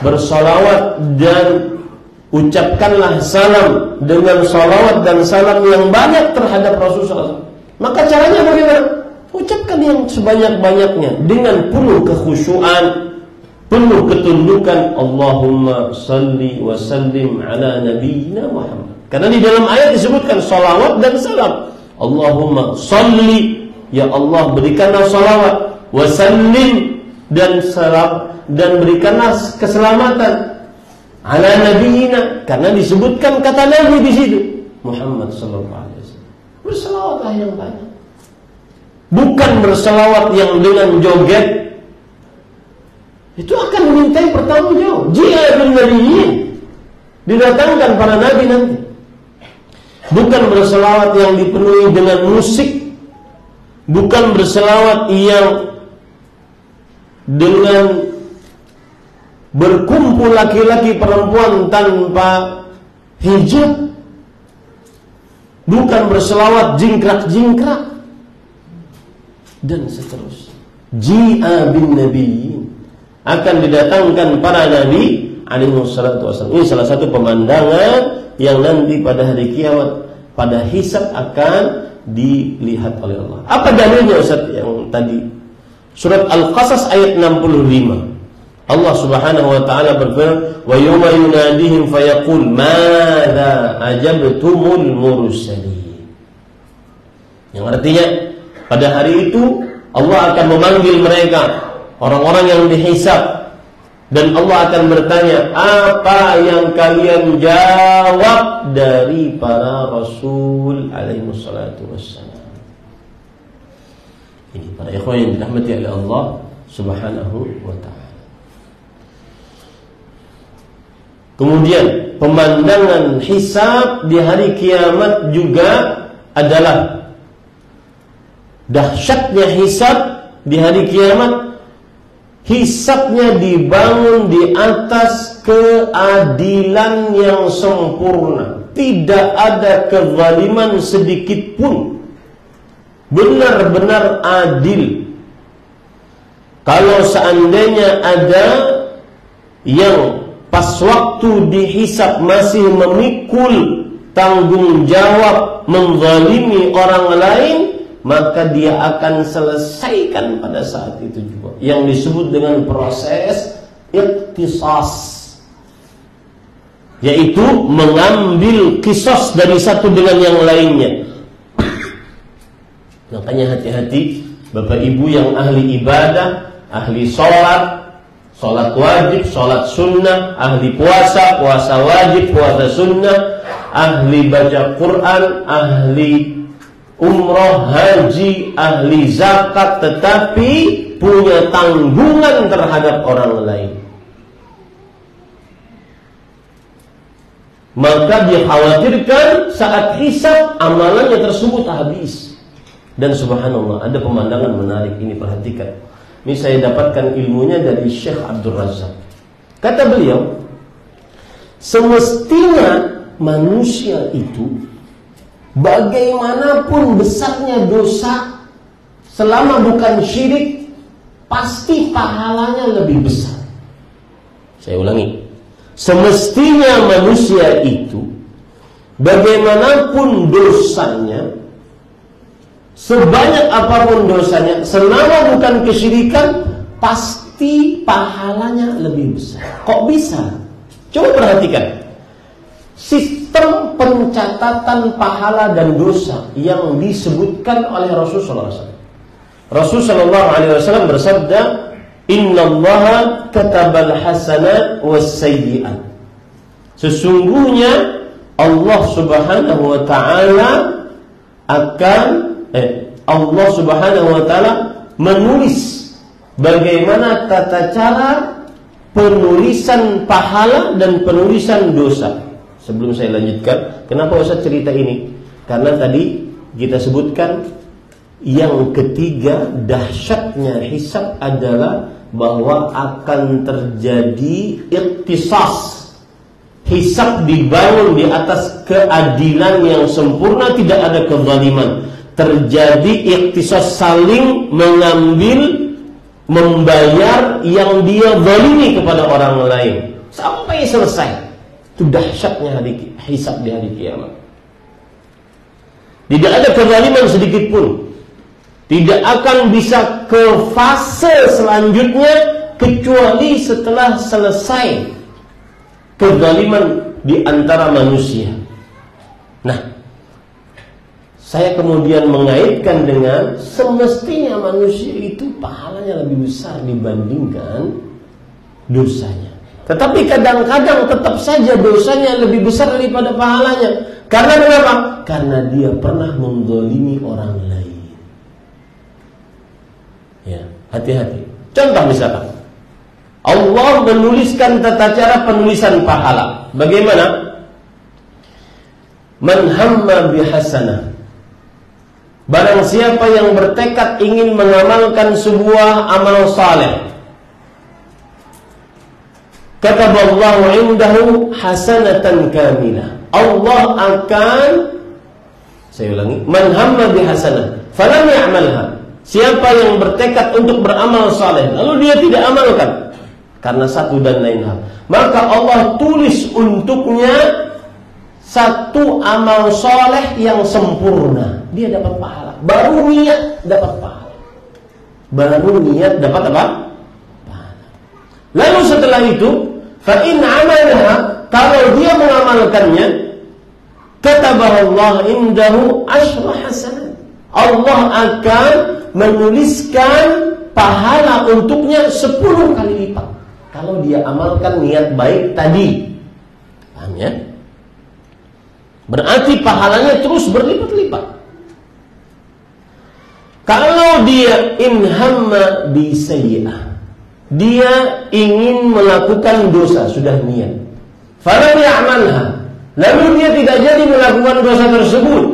S1: bersolawat dan ucapkanlah salam dengan salawat dan salam yang banyak terhadap Rasulullah SAW. Maka caranya bagaimana? Ucapkan yang sebanyak-banyaknya dengan penuh kekhusyuan, penuh ketundukan. Allahumma salli wa sallim ala nabiyyina Muhammad. Karena di dalam ayat disebutkan salawat dan salam. Allahumma salli, ya Allah berikanlah salawat, wa sallim, dan salam, dan berikanlah keselamatan ala nabiyina, karena disebutkan kata Nabi di situ, Muhammad sallallahu alaihi wasallam. Berselawatlah yang banyak. Bukan berselawat yang dengan joget. Itu akan dimintai pertanggungjawab. Ji'a bin nabiyyin, didatangkan para nabi nanti. Bukan berselawat yang dipenuhi dengan musik. Bukan berselawat yang dengan berkumpul laki-laki perempuan tanpa hijab. Bukan berselawat jingkrak-jingkrak, dan seterusnya. Ji'a bin nabiyyin, akan didatangkan para nabi alaihi wassalatu wassalam. Ini salah satu pemandangan yang nanti pada hari kiamat, pada hisab akan dilihat oleh Allah. Apa dalilnya Ustaz yang tadi? Surat Al-Qasas ayat 65. Allah Subhanahu wa taala berfirman, "Wa yawma yunadihim fayaqul madza ajabtumul mursalin." Yang artinya pada hari itu Allah akan memanggil mereka, orang-orang yang dihisab, dan Allah akan bertanya, apa yang kalian jawab dari para Rasul alaihi wassalatu wassalam. Ini para ikhwan yang dirahmati oleh Allah Subhanahu wa ta'ala. Kemudian pemandangan hisab di hari kiamat juga adalah dahsyatnya hisab di hari kiamat. Hisabnya dibangun di atas keadilan yang sempurna. Tidak ada kezaliman sedikit pun. Benar-benar adil. Kalau seandainya ada yang pas waktu dihisab masih memikul tanggung jawab menzalimi orang lain, maka dia akan selesaikan pada saat itu juga, yang disebut dengan proses iqtisas, yaitu mengambil qisas dari satu dengan yang lainnya. Makanya hati-hati Bapak Ibu yang ahli ibadah, ahli sholat wajib, sholat sunnah, ahli puasa wajib, puasa sunnah, ahli baca Quran, ahli umroh, haji, ahli zakat, tetapi punya tanggungan terhadap orang lain. Maka dikhawatirkan saat hisab amalannya tersebut habis. Dan subhanallah, ada pemandangan menarik ini, perhatikan. Ini saya dapatkan ilmunya dari Syekh Abdul Razak. Kata beliau, semestinya manusia itu bagaimanapun besarnya dosa, selama bukan syirik, pasti pahalanya lebih besar. Saya ulangi, semestinya manusia itu bagaimanapun dosanya, sebanyak apapun dosanya, selama bukan kesyirikan, pasti pahalanya lebih besar. Kok bisa? Coba perhatikan sistem pencatatan pahala dan dosa yang disebutkan oleh Rasulullah SAW. Rasulullah SAW bersabda, "Innallaha katabal hasanat was-sayyi'at." Sesungguhnya Allah Subhanahu wa taala Allah Subhanahu wa taala menulis bagaimana tata cara penulisan pahala dan penulisan dosa. Sebelum saya lanjutkan, kenapa Ustaz cerita ini? Karena tadi kita sebutkan yang ketiga, dahsyatnya hisab adalah bahwa akan terjadi iqtisas. Hisab dibangun di atas keadilan yang sempurna, tidak ada kezaliman. Terjadi iqtisas, saling mengambil, membayar yang dia zalimi kepada orang lain sampai selesai. Itu dahsyatnya hisab di hari kiamat. Tidak ada kezaliman sedikit pun. Tidak akan bisa ke fase selanjutnya kecuali setelah selesai kezaliman di antara manusia. Nah, saya kemudian mengaitkan dengan semestinya manusia itu pahalanya lebih besar dibandingkan dosanya. Tetapi kadang-kadang tetap saja dosanya lebih besar daripada pahalanya. Karena kenapa? Karena dia pernah menzalimi orang lain. Ya, hati-hati. Contoh misalkan, Allah menuliskan tata cara penulisan pahala. Bagaimana? Man hamma bihasanah. Barang siapa yang bertekad ingin mengamalkan sebuah amal saleh, kataballahu indahu hasanatan kamilah. Allah akan, saya ulangi, man hamma bihasanah falam ya'malha. Siapa yang bertekad untuk beramal saleh lalu dia tidak amalkan karena satu dan lain hal, maka Allah tulis untuknya satu amal saleh yang sempurna. Dia dapat pahala. Baru niat dapat pahala. Baru niat dapat apa? Pahala. Lalu setelah itu, fa in amalaha, kalau dia mengamalkannya, katabahallahu indahu asyra hasanat. Allah akan menuliskan pahala untuknya 10 kali lipat kalau dia amalkan niat baik tadi. Paham ya? Berarti pahalanya terus berlipat-lipat. Kalau dia inhamma bi sayyi'ah, dia ingin melakukan dosa, sudah niat, falam ya'malha, lalu dia tidak jadi melakukan dosa tersebut,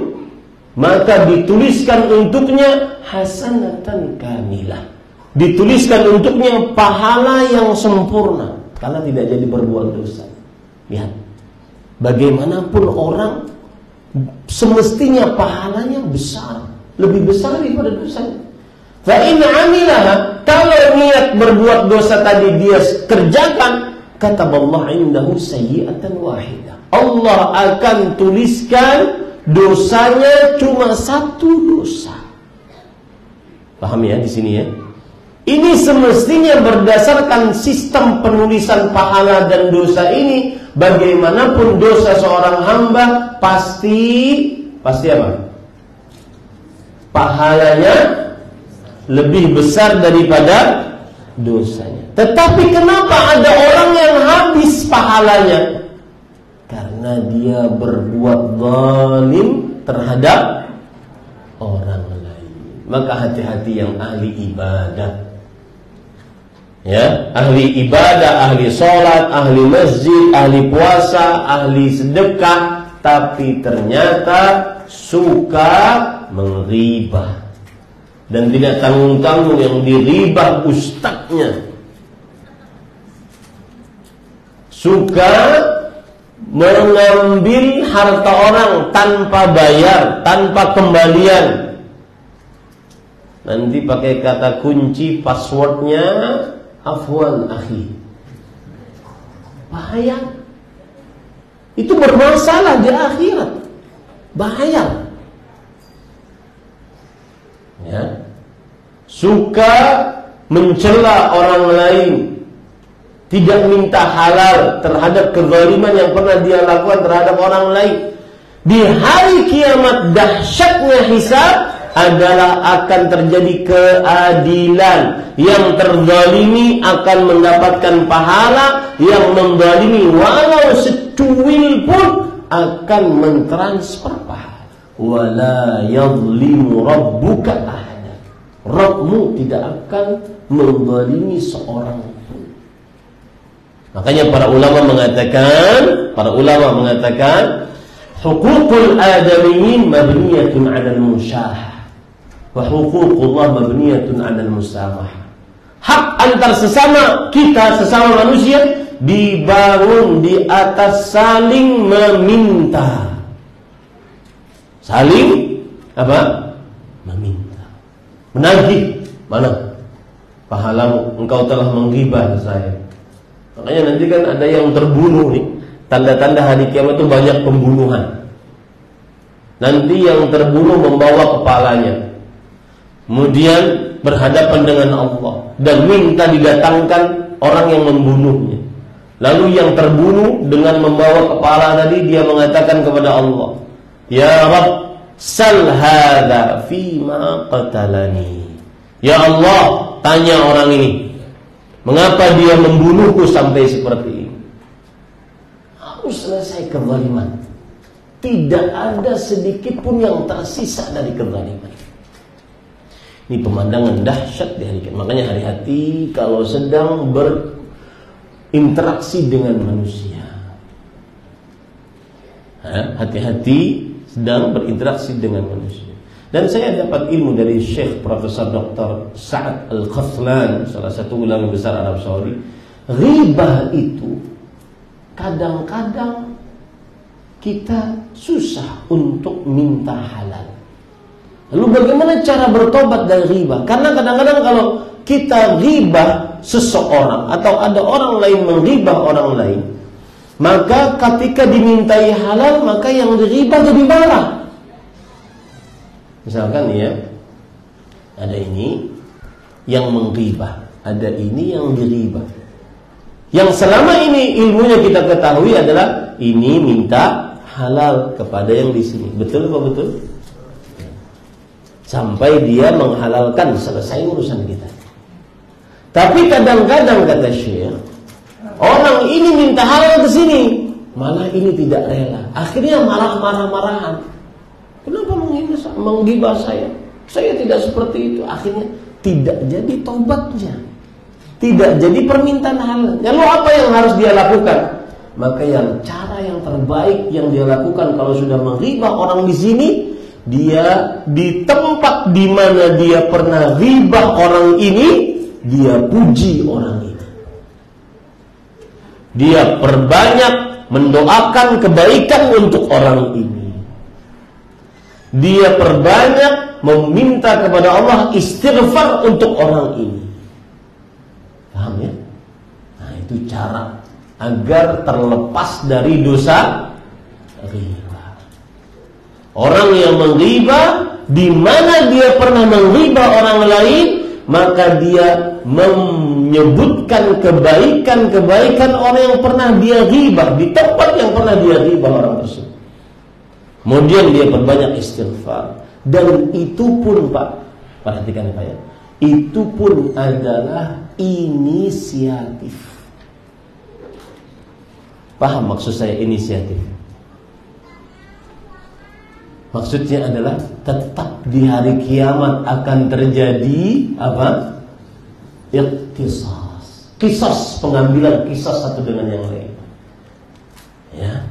S1: maka dituliskan untuknya hasanatan kamilah, dituliskan untuknya pahala yang sempurna karena tidak jadi berbuat dosa. Lihat, bagaimanapun orang semestinya pahalanya besar, lebih besar daripada dosanya. Fa in amilaha, kalau niat berbuat dosa tadi dia kerjakan, kataballahu indahu sayyi'atan wahidah, Allah akan tuliskan dosanya cuma 1 dosa. Paham ya di sini ya? Ini semestinya berdasarkan sistem penulisan pahala dan dosa ini. Bagaimanapun dosa seorang hamba pasti apa? Pahalanya lebih besar daripada dosanya. Tetapi kenapa ada orang yang habis pahalanya? Karena dia berbuat zalim terhadap orang lain. Maka hati-hati yang ahli ibadah. Ya, ahli ibadah, ahli sholat, ahli masjid, ahli puasa, ahli sedekah, tapi ternyata suka mengribah. Dan tidak tanggung-tanggung yang diribah ustadznya. Suka mengambil harta orang tanpa bayar, tanpa kembalian. Nanti pakai kata kunci passwordnya afwan akhi. Bahaya. Itu bermasalah di akhirat. Bahaya. Ya. Suka mencela orang lain, tidak minta halal terhadap kezaliman yang pernah dia lakukan terhadap orang lain. Di hari kiamat dahsyatnya hisab adalah akan terjadi keadilan. Yang terzalimi akan mendapatkan pahala, yang menzalimi walau secuil pun akan mentransfer pahala. Wala yadhlimu rabbuka ahada. Rabbmu tidak akan menzalimi seorang pun. Makanya para ulama mengatakan huququl adamiyyin mabniyatun 'alal musyahah wa huququllah mabniyatun 'alal musamahah. Hak antar sesama kita, sesama manusia, dibangun di atas saling meminta. Saling apa? Meminta. Menagih. Mana pahalamu? Engkau telah menggibah saya. Makanya nanti kan ada yang terbunuh nih. Tanda-tanda hari kiamat itu banyak pembunuhan. Nanti yang terbunuh membawa kepalanya, kemudian berhadapan dengan Allah dan minta didatangkan orang yang membunuhnya. Lalu yang terbunuh dengan membawa kepala tadi, dia mengatakan kepada Allah, ya Rabb, sal hadza fima qatalani. Ya Allah, tanya orang ini, mengapa dia membunuhku sampai seperti ini? Harus selesai kezaliman. Tidak ada sedikit pun yang tersisa dari kezaliman. Ini pemandangan dahsyat di hari kiamat. Makanya hati-hati kalau sedang berinteraksi dengan manusia. Hati-hati sedang berinteraksi dengan manusia. Dan saya dapat ilmu dari Syekh Profesor Dr. Sa'ad Al-Qathlan, salah satu ulama besar Arab Saudi. Ghibah itu kadang-kadang kita susah untuk minta halal. Lalu bagaimana cara bertobat dari ghibah? Karena kadang-kadang kalau kita ghibah seseorang atau ada orang lain menghibah orang lain, maka ketika dimintai halal, maka yang diribah jadi marah. Misalkan ya, ada ini yang menghibah, ada ini yang diribah. Yang selama ini ilmunya kita ketahui adalah ini minta halal kepada yang di sini. Betul apa betul? Sampai dia menghalalkan, selesai urusan kita. Tapi kadang-kadang kata Syekh, orang ini minta halal ke sini, malah ini tidak rela. Akhirnya marah-marahan. Kenapa menggibah saya? Saya tidak seperti itu. Akhirnya tidak jadi taubatnya, tidak jadi permintaan halal. Lalu apa yang harus dia lakukan? Maka cara yang terbaik yang dia lakukan kalau sudah menghibah orang di sini, dia di tempat di mana dia pernah ghibah orang ini, dia puji orang ini. Dia perbanyak mendoakan kebaikan untuk orang ini. Dia perbanyak meminta kepada Allah istighfar untuk orang ini. Paham ya? Nah, itu cara agar terlepas dari dosa ghibah. Orang yang menghibah, di mana dia pernah menghibah orang lain, maka dia menyebutkan kebaikan-kebaikan orang yang pernah dia ghibah di tempat yang pernah dia ghibah orang tersebut. Kemudian dia perbanyak istighfar. Dan itu pun Pak, perhatikan Pak ya, itu pun adalah inisiatif. Paham maksud saya inisiatif? Maksudnya adalah tetap di hari kiamat akan terjadi apa? Iqtisas. Qisas, pengambilan qisas satu dengan yang lain. Ya.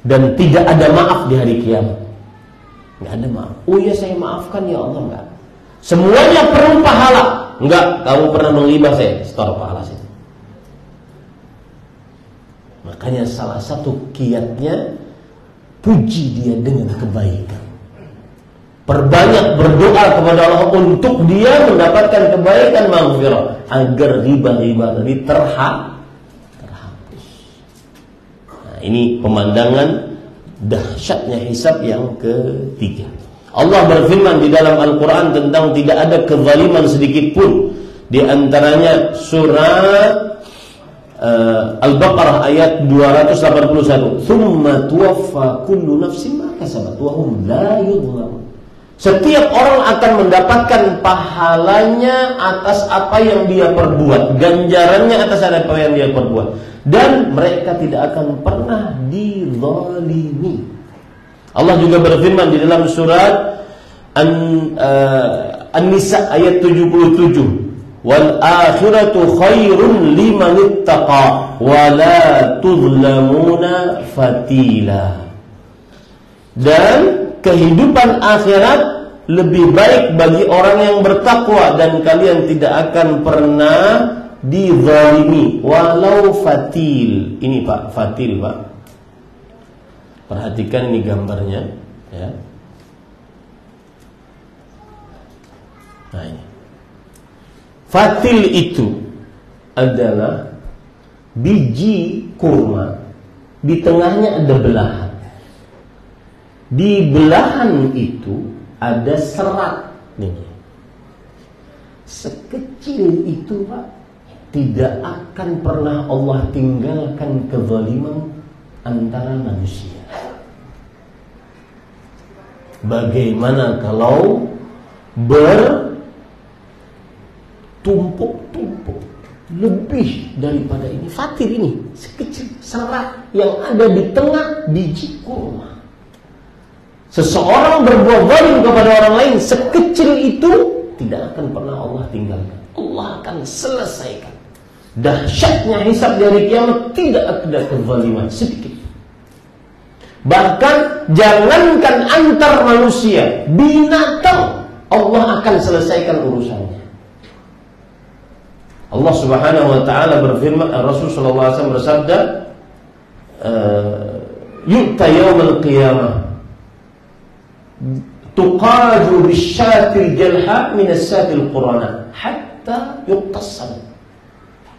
S1: Dan tidak ada maaf di hari kiamat. Enggak ada maaf. Oh ya saya maafkan ya Allah, enggak. Semuanya perlu pahala. Enggak, kamu pernah menghibah saya, setor pahala saya. Makanya salah satu kiatnya puji dia dengan kebaikan. Perbanyak berdoa kepada Allah untuk dia mendapatkan kebaikan, maghfirah, agar riba-riba tadi terhapus. Nah, ini pemandangan dahsyatnya hisab yang ketiga. Allah berfirman di dalam Al-Quran tentang tidak ada kezaliman sedikit pun. Di antaranya surah Al-Baqarah ayat 281. Tsumma tuwaffa kullu nafsin ma kasabat wa hum la yudhlamun. Setiap orang akan mendapatkan pahalanya atas apa yang dia perbuat, ganjarannya atas apa yang dia perbuat, dan mereka tidak akan pernah dizalimi. Allah juga berfirman di dalam surat An-Nisa ayat 77. Wal akhiratu khairun liman ittaqa wa la tuzlamuna fatila. Dan kehidupan akhirat lebih baik bagi orang yang bertakwa, dan kalian tidak akan pernah dizalimi walau fatil. Ini Pak, fatil Pak. Perhatikan ini gambarnya ya. Nah ini. Fatil itu adalah biji kurma, di tengahnya ada belahan. Di belahan itu ada serat nih. Sekecil itu Pak, tidak akan pernah Allah tinggalkan kezaliman antara manusia. Bagaimana kalau bertumpuk-tumpuk lebih daripada ini? Fatil ini sekecil serat yang ada di tengah biji kurma. Seseorang berbuat zalim kepada orang lain sekecil itu tidak akan pernah Allah tinggalkan. Allah akan selesaikan. Dahsyatnya hisab dari kiamat, tidak ada kezaliman sedikit. Bahkan jangankan antar manusia, binatang Allah akan selesaikan urusannya. Allah Subhanahu wa taala berfirman, Rasul sallallahu alaihi wasallam bersabda, "Yu'ta yaumil qiyamah tuqadu bisyatil jalha min as-satil qurana hatta yuqtassam."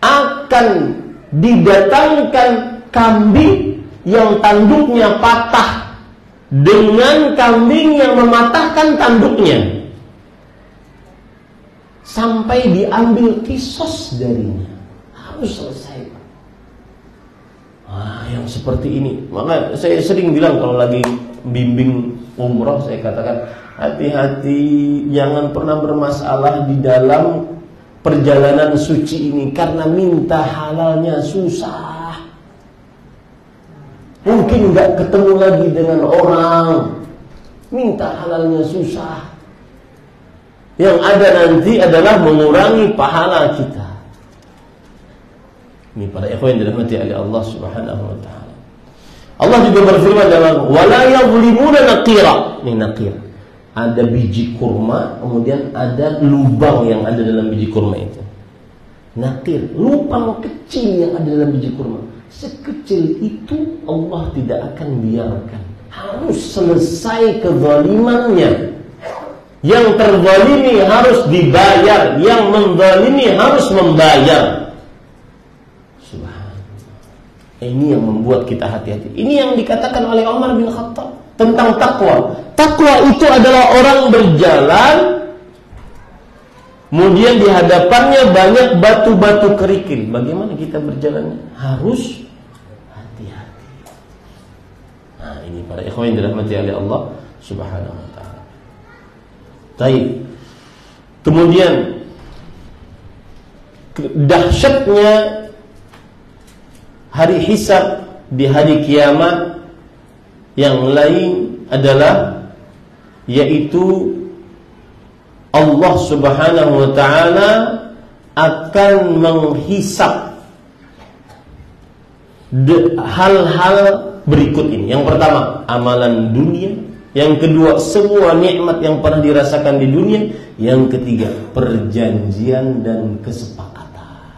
S1: Akan didatangkan kambing yang tanduknya patah dengan kambing yang mematahkan tanduknya sampai diambil kisos darinya. harus selesai. Yang seperti ini. Maka saya sering bilang kalau lagi bimbing umroh, saya katakan hati-hati, jangan pernah bermasalah di dalam perjalanan suci ini, karena minta halalnya susah. Mungkin nggak ketemu lagi dengan orang, minta halalnya susah. Yang ada nanti adalah mengurangi pahala kita. Ini para ikhwan yang dirahmati oleh Allah Subhanahu wa taala. Allah juga berfirman dalam wala yadhlimuna naqira. Ini naqir. Ada biji kurma, kemudian ada lubang yang ada dalam biji kurma itu. Naqir, lubang kecil yang ada dalam biji kurma. Sekecil itu Allah tidak akan biarkan. Harus selesai kezalimannya. Yang terzalimi harus dibayar, yang menzalimi harus membayar. Ini yang membuat kita hati-hati. Ini yang dikatakan oleh Umar bin Khattab tentang takwa. Takwa itu adalah orang berjalan, kemudian di hadapannya banyak batu-batu kerikil. Bagaimana kita berjalannya? Harus hati-hati. Nah, ini para ikhwan yang dirahmati oleh Allah Subhanahu wa taala. Baik. Kemudian dahsyatnya hari hisab di hari kiamat yang lain adalah yaitu Allah Subhanahu wa taala akan menghisab hal-hal berikut ini. Yang pertama, amalan dunia. Yang kedua, semua nikmat yang pernah dirasakan di dunia. Yang ketiga, perjanjian dan kesepakatan.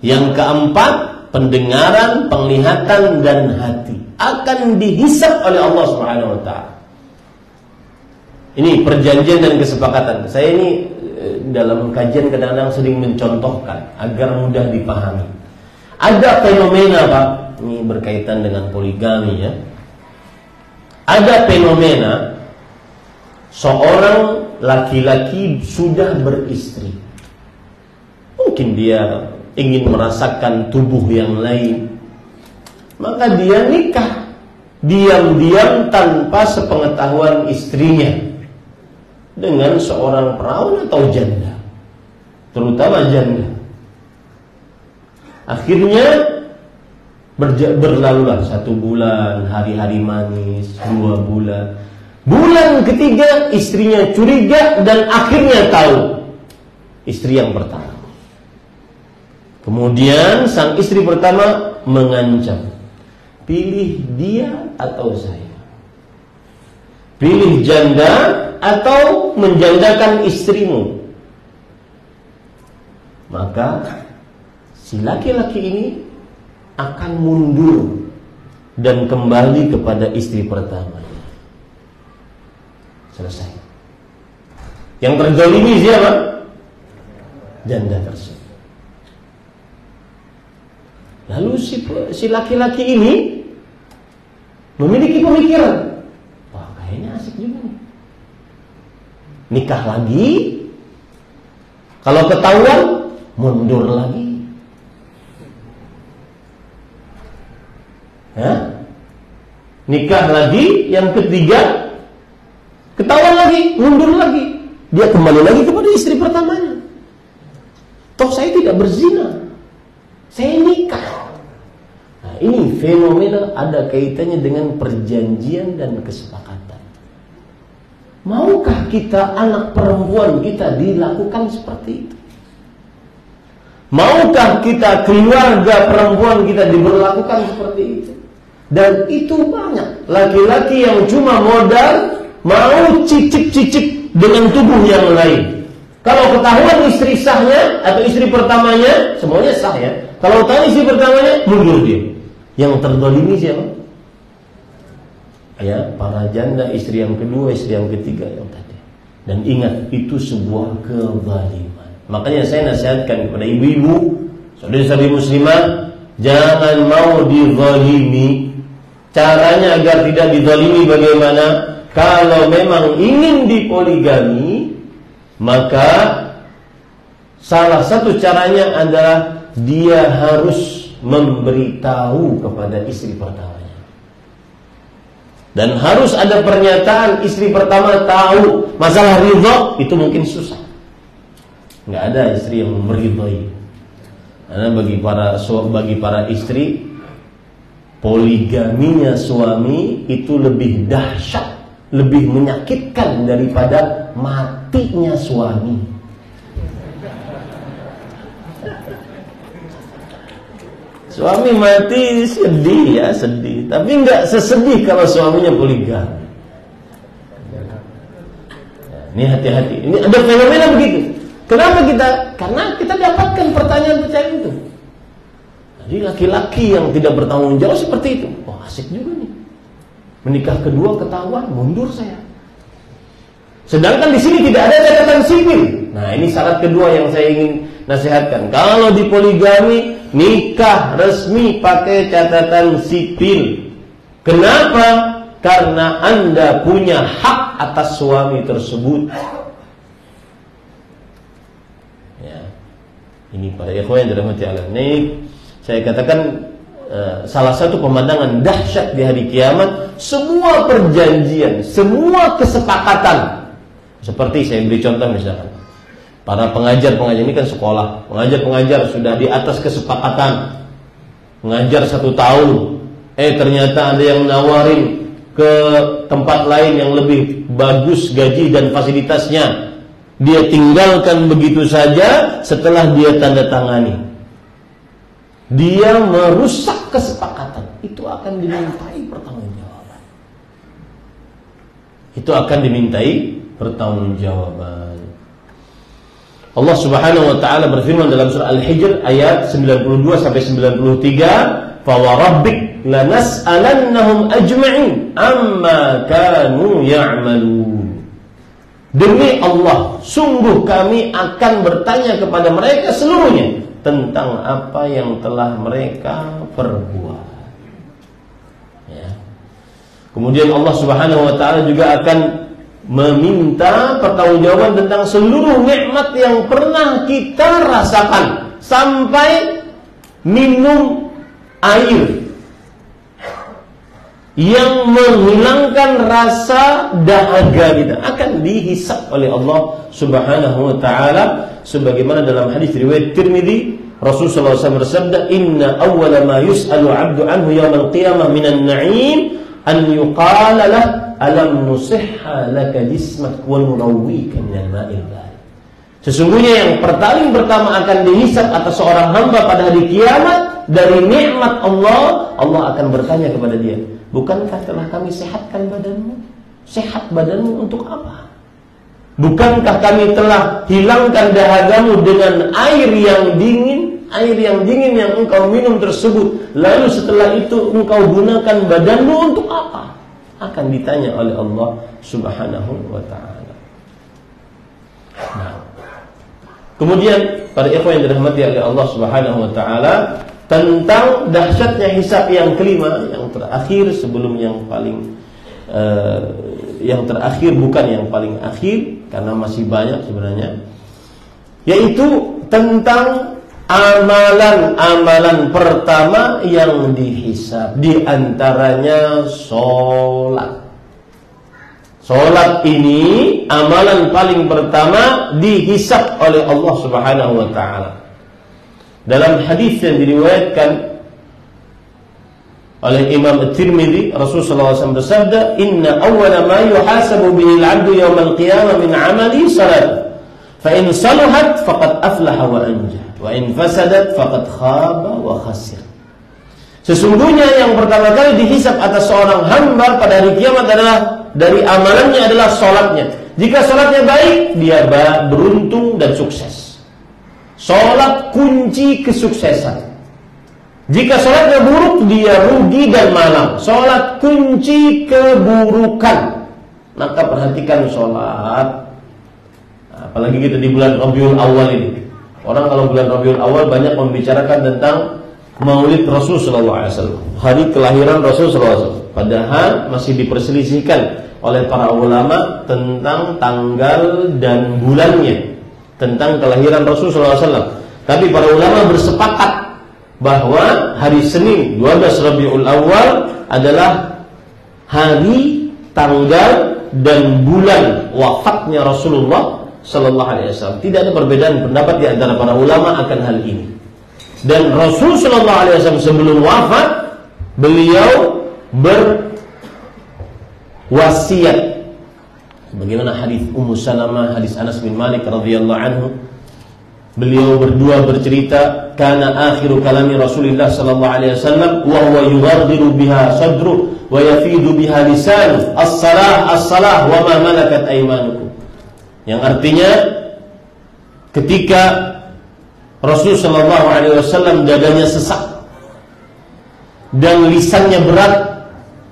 S1: Yang keempat, pendengaran, penglihatan dan hati akan dihisab oleh Allah Subhanahu wa taala. Ini perjanjian dan kesepakatan. Saya ini dalam kajian kadang-kadang sering mencontohkan agar mudah dipahami. Ada fenomena, Pak, ini berkaitan dengan poligami ya. Ada fenomena seorang laki-laki sudah beristri. Mungkin dia ingin merasakan tubuh yang lain, maka dia nikah diam-diam tanpa sepengetahuan istrinya dengan seorang perawan atau janda, terutama janda. Akhirnya berlalulah 1 bulan, hari-hari manis, 2 bulan. Bulan ketiga istrinya curiga dan akhirnya tahu istri yang pertama. Kemudian sang istri pertama mengancam, pilih dia atau saya, pilih janda atau menjandakan istrimu. Maka si laki-laki ini akan mundur dan kembali kepada istri pertama. Selesai. Yang terzalimi siapa? Janda tersebut. Lalu si laki-laki ini memiliki pemikiran, wah kayaknya asik juga nih, nikah lagi. Kalau ketahuan mundur lagi. Nikah lagi, yang ketiga ketahuan lagi, mundur lagi. Dia kembali lagi kepada istri pertamanya. Toh saya tidak berzina, saya nikah. Nah, ini fenomena ada kaitannya dengan perjanjian dan kesepakatan. Maukah kita anak perempuan kita dilakukan seperti itu? Maukah kita keluarga perempuan kita diberlakukan seperti itu? Dan itu banyak laki-laki yang cuma modal mau cicip-cicip dengan tubuh yang lain. Kalau ketahuan istri sahnya atau istri pertamanya, semuanya sah ya. Kalau tahu istri pertamanya, mundur dia. Yang terzalimi siapa? Ya, para janda, istri yang kedua, istri yang ketiga yang tadi. Dan ingat, itu sebuah kezaliman. Makanya saya nasihatkan kepada ibu-ibu, saudari-saudari muslimah, jangan mau dizalimi. Caranya agar tidak dizalimi bagaimana? Kalau memang ingin dipoligami, maka salah satu caranya adalah dia harus memberitahu kepada istri pertamanya. Dan harus ada pernyataan istri pertama tahu. Masalah ridha itu mungkin susah. Nggak ada istri yang meridhai. Karena bagi para istri, poligaminya suami itu lebih dahsyat, lebih menyakitkan daripada matinya suami. Suami mati sedih ya, sedih. Tapi nggak sesedih kalau suaminya poligami. Ini hati-hati. Ini ada fenomena begitu. Kenapa kita? Karena kita dapatkan pertanyaan-pertanyaan itu. Jadi laki-laki yang tidak bertanggung jawab seperti itu. Oh, asik juga nih. Menikah kedua ketahuan, mundur saya. Sedangkan di sini tidak ada catatan sipil. Nah, ini syarat kedua yang saya ingin nasihatkan. Kalau di poligami, nikah resmi pakai catatan sipil. Kenapa? Karena Anda punya hak atas suami tersebut. Ya. Ini para ikhwan yang dirahmati Allah. Ini saya katakan salah satu pemandangan dahsyat di hari kiamat. Semua perjanjian, semua kesepakatan. Seperti saya beri contoh misalkan, para pengajar-pengajar ini kan sekolah, pengajar-pengajar sudah di atas kesepakatan mengajar 1 tahun, ternyata ada yang nawarin ke tempat lain yang lebih bagus gaji dan fasilitasnya, dia tinggalkan begitu saja setelah dia tanda tangani. Dia merusak kesepakatan, itu akan dimintai pertanggungjawaban. Itu akan dimintai pertanggungjawaban. Allah Subhanahu wa taala berfirman dalam surah Al-Hijr ayat 92 sampai 93, "Fa wa rabbik lanas'alannahum ajma'in amma kanu ya'malun." Demi Allah, sungguh kami akan bertanya kepada mereka seluruhnya tentang apa yang telah mereka perbuat. Ya. Kemudian Allah Subhanahu wa taala juga akan meminta pertanggungjawaban tentang seluruh nikmat yang pernah kita rasakan, sampai minum air yang menghilangkan rasa dahaga kita akan dihisab oleh Allah Subhanahu wa taala, sebagaimana dalam hadis riwayat Tirmidzi Rasulullah SAW bersabda, "Inna awwala ma yus'alu 'abdu anhu yaumil qiyamah minan na'im an yuqala lah alam nusihha laka jismak wa nurawwika minal ma'il barid." Sesungguhnya yang paling pertama akan dihisab atas seorang hamba pada hari kiamat dari nikmat Allah, Allah akan bertanya kepada dia, "Bukankah telah kami sehatkan badanmu? Sehat badanmu untuk apa? Bukankah kami telah hilangkan dahagamu dengan air yang dingin yang engkau minum tersebut, lalu setelah itu engkau gunakan badanmu untuk apa?" Akan ditanya oleh Allah Subhanahu wa taala. Nah, kemudian para ikhwan yang dirahmati oleh Allah Subhanahu wa taala, tentang dahsyatnya hisab yang kelima, yang terakhir sebelum yang paling yang terakhir, bukan yang paling akhir karena masih banyak sebenarnya, yaitu tentang amalan-amalan pertama yang dihisab, di antaranya sholat. Sholat ini amalan paling pertama dihisab oleh Allah Subhanahu wa taala. Dalam hadis yang diriwayatkan oleh Imam At-Tirmidzi, Rasulullah SAW bersabda, "Inna awwala ma yuhasabu bihi al-'abdu yawm al-qiyamah min 'amali salat. Fa in saluhat faqad aflaha wa anja, wa in fasadat faqad khaba wa khasir." Sesungguhnya yang pertama kali dihisab atas seorang hamba pada hari kiamat adalah dari amalannya adalah salatnya. Jika salatnya baik, dia beruntung dan sukses. Salat kunci kesuksesan. Jika salatnya buruk, dia rugi dan malang. Salat kunci keburukan. Maka perhatikan salat. Apalagi kita di bulan Rabiul Awal ini. Orang kalau bulan Rabiul Awal banyak membicarakan tentang Maulid Rasul sallallahu alaihi wasallam, hari kelahiran Rasul sallallahu alaihi wasallam. Padahal masih diperselisihkan oleh para ulama tentang tanggal dan bulannya, tentang kelahiran Rasul sallallahu alaihi wasallam. Tapi para ulama bersepakat bahwa hari Senin 12 Rabiul Awal adalah hari, tanggal, dan bulan wafatnya Rasulullah Sallallahu Alaihi Wasallam. Tidak ada perbedaan pendapat di antara para ulama akan hal ini. Dan Rasul Sallallahu Alaihi Wasallam sebelum wafat, beliau berwasiat. Bagaimana hadis Ummu Salamah, hadis Anas bin Malik radhiyallahu anhu. Beliau berdua bercerita, kana akhiru kalami Rasulullah sallallahu alaihi wasallam wa huwa yughadhiru biha sadruhu wa yafidu biha lisanuhu as-salah as-salah wa ma malakat aymanukum. Yang artinya ketika Rasul sallallahu alaihi wasallam dadanya sesak dan lisannya berat,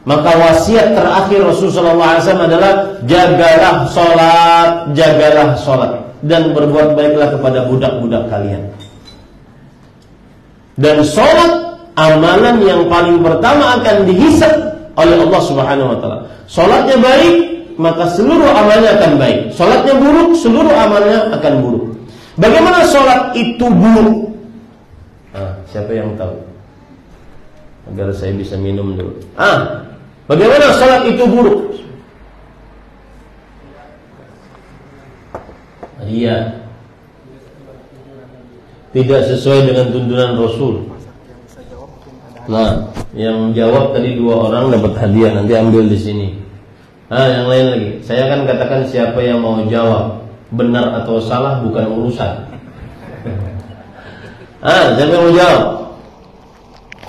S1: maka wasiat terakhir Rasul sallallahu alaihi wasallam adalah jagalah salat dan berbuat baiklah kepada budak-budak kalian. Dan sholat amalan yang paling pertama akan dihisab oleh Allah Subhanahu wa taala. Sholatnya baik, maka seluruh amalnya akan baik. Sholatnya buruk, seluruh amalnya akan buruk. Bagaimana sholat itu buruk? Siapa yang tahu? Agar saya bisa minum dulu. Bagaimana sholat itu buruk? Iya, tidak sesuai dengan tuntunan Rasul. Nah, yang jawab tadi 2 orang dapat hadiah, nanti ambil di sini. Yang lain lagi. Saya akan katakan siapa yang mau jawab, benar atau salah bukan urusan. Siapa yang mau jawab?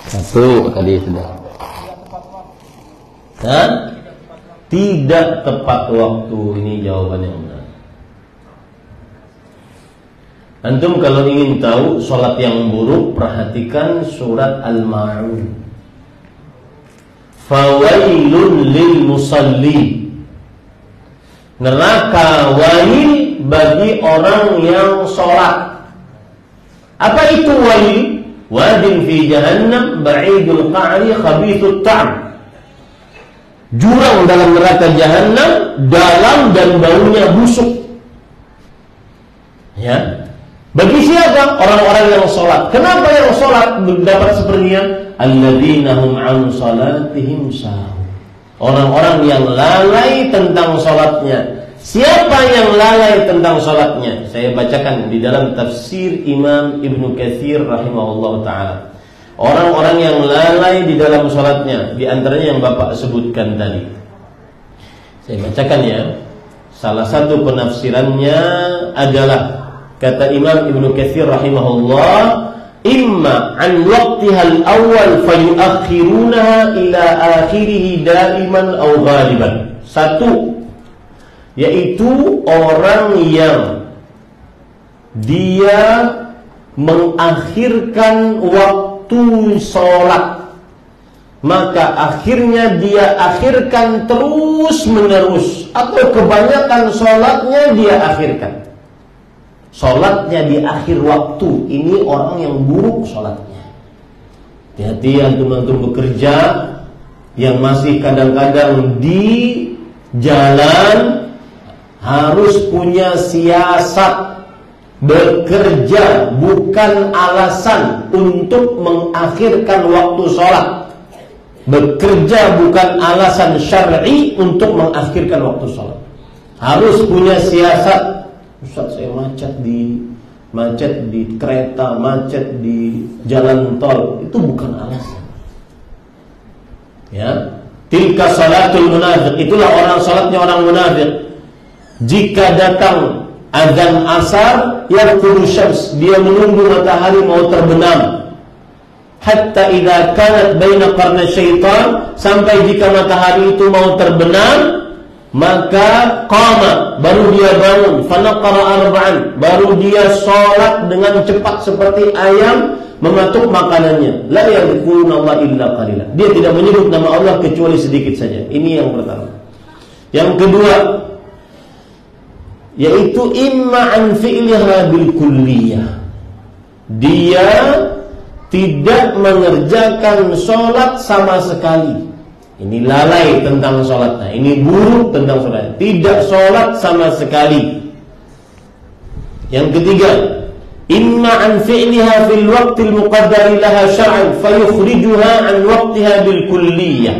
S1: 1 tadi sudah. Tidak tepat waktu, ini jawabannya benar. Antum kalau ingin tahu sholat yang buruk, perhatikan surat Al-Ma'un. Fawailun lil musalli. Neraka wail bagi orang yang sholat. Apa itu wail? Wadin fi jahannam ba'idul qa'ri khabithut ta'am. Jurang dalam neraka jahannam, dalam dan baunya busuk. Ya. Bagi siapa? Orang-orang yang sholat. Kenapa yang sholat dapat sepertinya? Alladzina hum an salatihim sahun. Orang-orang yang lalai tentang sholatnya. Siapa yang lalai tentang sholatnya? Saya bacakan di dalam tafsir Imam Ibnu Katsir rahimahullah ta'ala. Orang-orang yang lalai di dalam sholatnya, di antaranya yang Bapak sebutkan tadi. Saya bacakan ya. Salah satu penafsirannya adalah, kata Imam Ibnu Katsir rahimahullah, imma an waqtihal awal fayuakhirunaha ila akhirih daiman aw ghaliban. 1, yaitu orang yang dia mengakhirkan waktu sholat, maka akhirnya dia akhirkan terus menerus, atau kebanyakan sholatnya dia akhirkan. Sholatnya di akhir waktu, ini orang yang buruk sholatnya. Hati-hati antum-antum bekerja yang masih kadang-kadang di jalan, harus punya siasat. Bekerja bukan alasan untuk mengakhirkan waktu sholat. Bekerja bukan alasan syar'i untuk mengakhirkan waktu sholat. Harus punya siasat. Ustaz, saya macet di kereta, macet di jalan tol, itu bukan alasan. Ya, tilka salatul munafiq, itulah orang salatnya orang munafik. Jika datang azan asar, yarqulu syams, dia menunggu matahari mau terbenam. Hatta idza kanat baina qarna syaitan, sampai jika matahari itu mau terbenam, maka qama, baru dia bangun, fanaqara arba'an, baru dia sholat dengan cepat seperti ayam mematuk makanannya. La yadhkuruna Allah illa qalila. Dia tidak menyebut nama Allah kecuali sedikit saja. Ini yang pertama. Yang kedua, yaitu imma an fi'liha bil kulliyah. Dia tidak mengerjakan sholat sama sekali. Ini lalai tentang sholatnya, ini buruk tentang sholatnya, tidak sholat sama sekali. Yang ketiga, imma an fi'liha fil waqtil muqaddari laha syar'an fayukhrijuha an waqtiha bil kulliyah.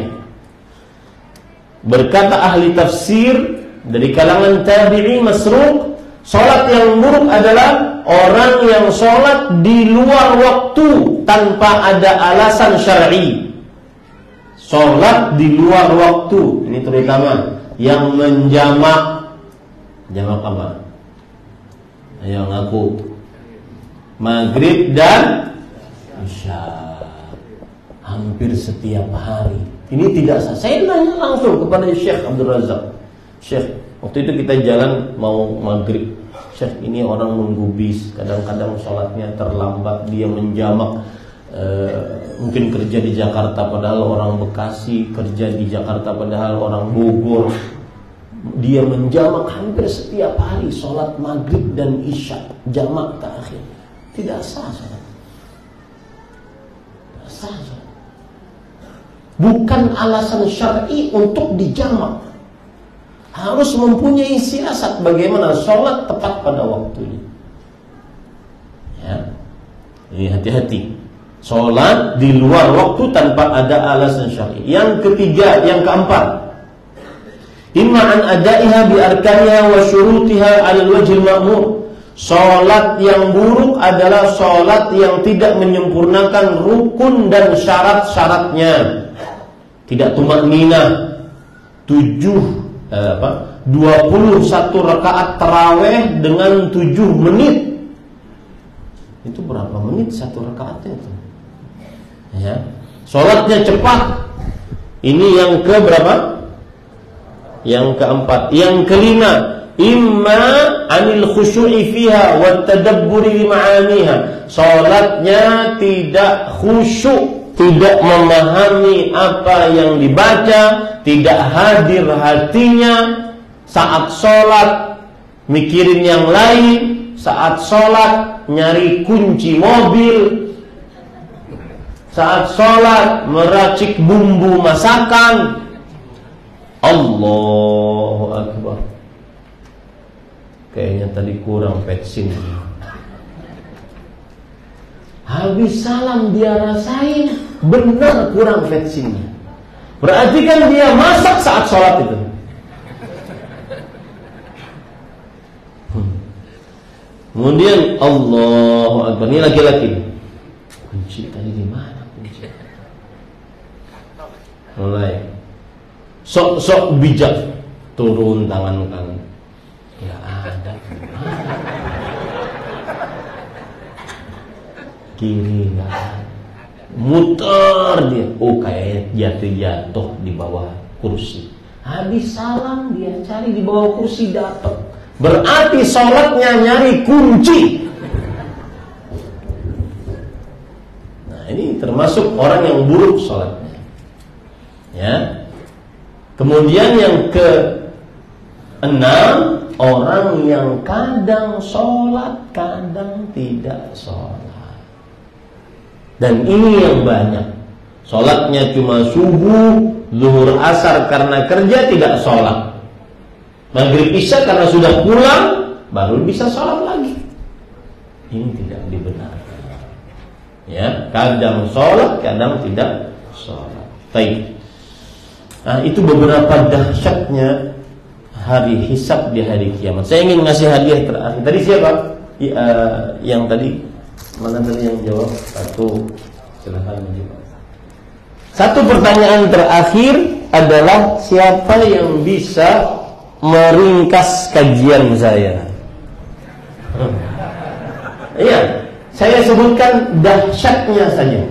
S1: Berkata ahli tafsir dari kalangan tabi'i Masruq, salat yang buruk adalah orang yang salat di luar waktu tanpa ada alasan syar'i. Salat di luar waktu, ini terutama yang menjamak. Jamak apa? Ayo ngaku. Maghrib dan Isya hampir setiap hari. Ini tidak sah. Saya nanya langsung kepada Syekh Abdul Razak. Syekh, waktu itu kita jalan mau maghrib. Syekh, ini orang nunggu bis, kadang-kadang sholatnya terlambat, dia menjamak. Mungkin kerja di Jakarta padahal orang Bekasi, kerja di Jakarta padahal orang Bogor. Dia menjamak hampir setiap hari sholat maghrib dan isya, jamak terakhir. Tidak sah sholat. Tidak sah sholat. Bukan alasan syar'i untuk dijamak. Harus mempunyai siasat bagaimana sholat tepat pada waktunya. Ya, ini hati-hati. Sholat di luar waktu tanpa ada alasan syar'i. Yang ketiga, yang keempat, imma an adaiha bi arkaniha wa syurutiha 'alal wajhil ma'mur. Sholat yang buruk adalah sholat yang tidak menyempurnakan rukun dan syarat-syaratnya. Tidak tumakninah. 21 rakaat tarawih dengan 7 menit. Itu berapa menit satu rakaatnya itu? Ya. Sholatnya cepat. Ini yang ke berapa? Yang keempat. Yang kelima, imma anil khusyu'i fiha wa tadabburi li ma'aniha. Sholatnya tidak khusyuk, tidak memahami apa yang dibaca, tidak hadir hatinya. Saat sholat mikirin yang lain, saat sholat nyari kunci mobil, saat sholat meracik bumbu masakan. Allahu Akbar. Kayaknya tadi kurang petsin. Habis salam dia rasain benar kurang vetsinnya. Berarti kan dia masak saat sholat itu. Kemudian Allahu Akbar. Ini laki-laki. Kunci tadi di mana kunci? Mulai. Sok-sok bijak. Turun tangan kanan. Ya ada. Kiri enggak. Muter dia. Oh, kayak jatuh-jatuh di bawah kursi. Habis salam dia cari di bawah kursi, dapat. Berarti sholatnya nyari kunci. Nah, ini termasuk orang yang buruk sholatnya. Ya. Kemudian yang ke-6, orang yang kadang sholat, kadang tidak sholat. Dan ini yang banyak. Sholatnya cuma subuh, zuhur, asar karena kerja tidak sholat. Maghrib isya karena sudah pulang baru bisa sholat lagi. Ini tidak dibenarkan. Ya, kadang sholat, kadang tidak sholat. Baik. Nah, itu beberapa dahsyatnya hari hisab di hari kiamat. Saya ingin ngasih hadiah terakhir. Tadi siapa? Yang tadi mana tadi yang jawab? Satu, silakan menjawab. Satu pertanyaan terakhir adalah siapa yang bisa meringkas kajian saya? Iya, saya sebutkan dahsyatnya saja.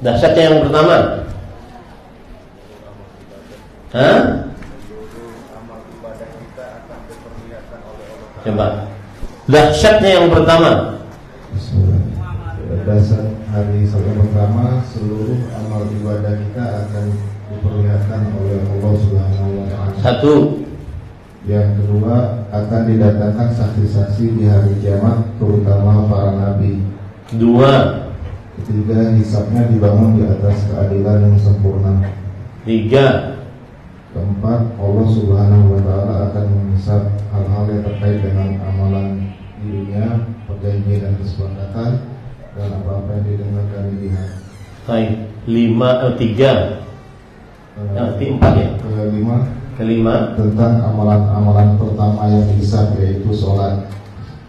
S1: Dahsyatnya yang pertama. Coba. Dahsyatnya yang pertama.
S2: Dasar hari Sabtu pertama, seluruh amal ibadah kita akan diperlihatkan oleh Allah Subhanahu wa Ta'ala.
S1: Satu.
S2: Yang kedua, akan didatangkan saksi-saksi di hari kiamat, terutama para nabi.
S1: Dua.
S2: Ketiga, hisabnya dibangun di atas keadilan yang sempurna.
S1: Tiga.
S2: Keempat, Allah Subhanahu wa Ta'ala akan menghisab hal-hal yang terkait dengan amalan di dunia
S1: Baik, 3. Nanti 4 ya. Kelima
S2: tentang amalan-amalan pertama yang dihisab, yaitu sholat.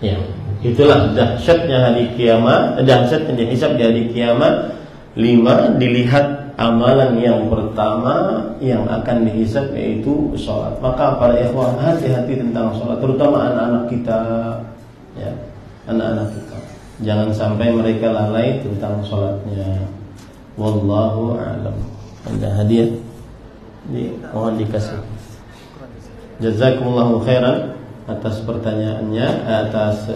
S1: Ya, itulah dahsyatnya hari kiamat, dahsyatnya hisab di hari kiamat. 5, dilihat amalan yang pertama yang akan dihisab, yaitu sholat. Maka para ikhwan, hati-hati tentang sholat, terutama anak-anak kita, ya, anak-anak kita. Jangan sampai mereka lalai tentang sholatnya. Wallahu a'lam. Ada hadiah? Mohon dikasih. Jazakumullahu khairan atas pertanyaannya, atas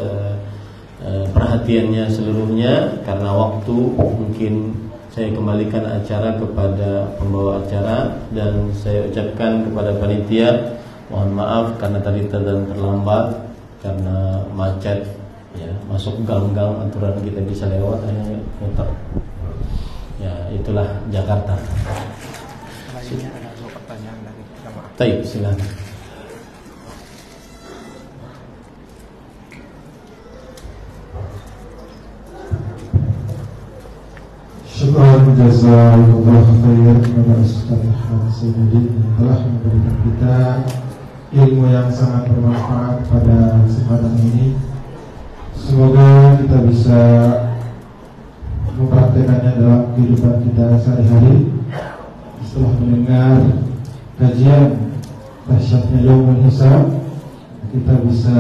S1: perhatiannya seluruhnya. Karena waktu, mungkin saya kembalikan acara kepada pembawa acara, dan saya ucapkan kepada panitia mohon maaf karena tadi terlambat karena macet, ya, masuk gang-gang aturan kita bisa lewat hanya muter. Ya, itulah Jakarta.
S3: Selanjutnya ada 2 pertanyaan dari jamaah.
S1: Baik, silakan.
S2: Syukran jazakallahu khairan kepada Ustaz Ahmad Zainuddin yang telah memberikan kita ilmu yang sangat bermanfaat pada kesempatan ini. Semoga kita bisa mempraktekannya dalam kehidupan kita sehari-hari. Setelah mendengar kajian dahsyatnya Yaumul Hisab, kita bisa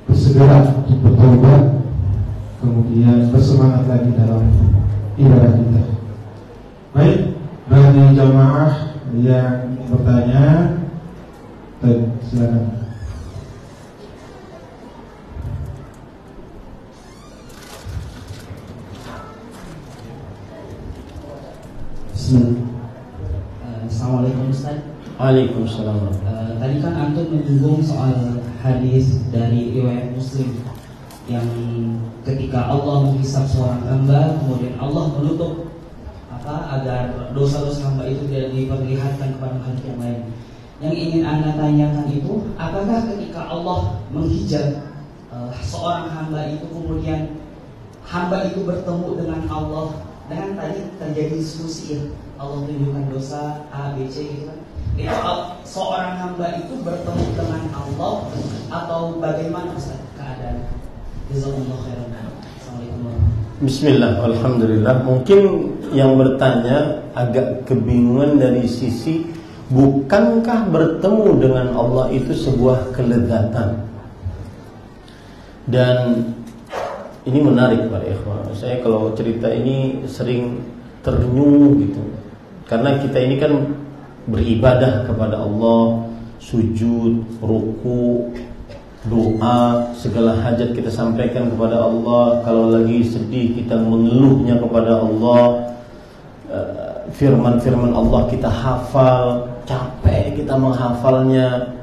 S2: bersegera untuk bertobat, kemudian bersemangat lagi dalam ibadah kita. Baik, bagi jamaah yang bertanya, silakan.
S4: Assalamualaikum Ustaz.
S1: Waalaikumsalam.
S4: Tadi kan antum menyinggung soal hadis dari riwayat Muslim yang ketika Allah menghisab seorang hamba, kemudian Allah menutup agar dosa-dosa hamba itu tidak diperlihatkan kepada makhluk yang lain. Yang ingin Anda tanyakan itu, apakah ketika Allah menghijab seorang hamba itu, kemudian hamba itu bertemu dengan Allah, dan tadi terjadi diskusi ya, Allah tunjukkan dosa A, B, C gitu kan. Itu seorang hamba itu bertemu dengan Allah atau bagaimana Ustaz keadaan? Jazakumullah khairan. Assalamualaikum warahmatullahi wabarakatuh.
S1: Bismillah, alhamdulillah. Mungkin yang bertanya agak kebingungan dari sisi, bukankah bertemu dengan Allah itu sebuah kelezatan? Dan ini menarik para ikhwan. Saya kalau cerita ini sering ternyuh gitu. Karena kita ini kan beribadah kepada Allah, sujud, ruku, doa, segala hajat kita sampaikan kepada Allah. Kalau lagi sedih kita mengeluhnya kepada Allah. Firman-firman Allah kita hafal, capek kita menghafalnya.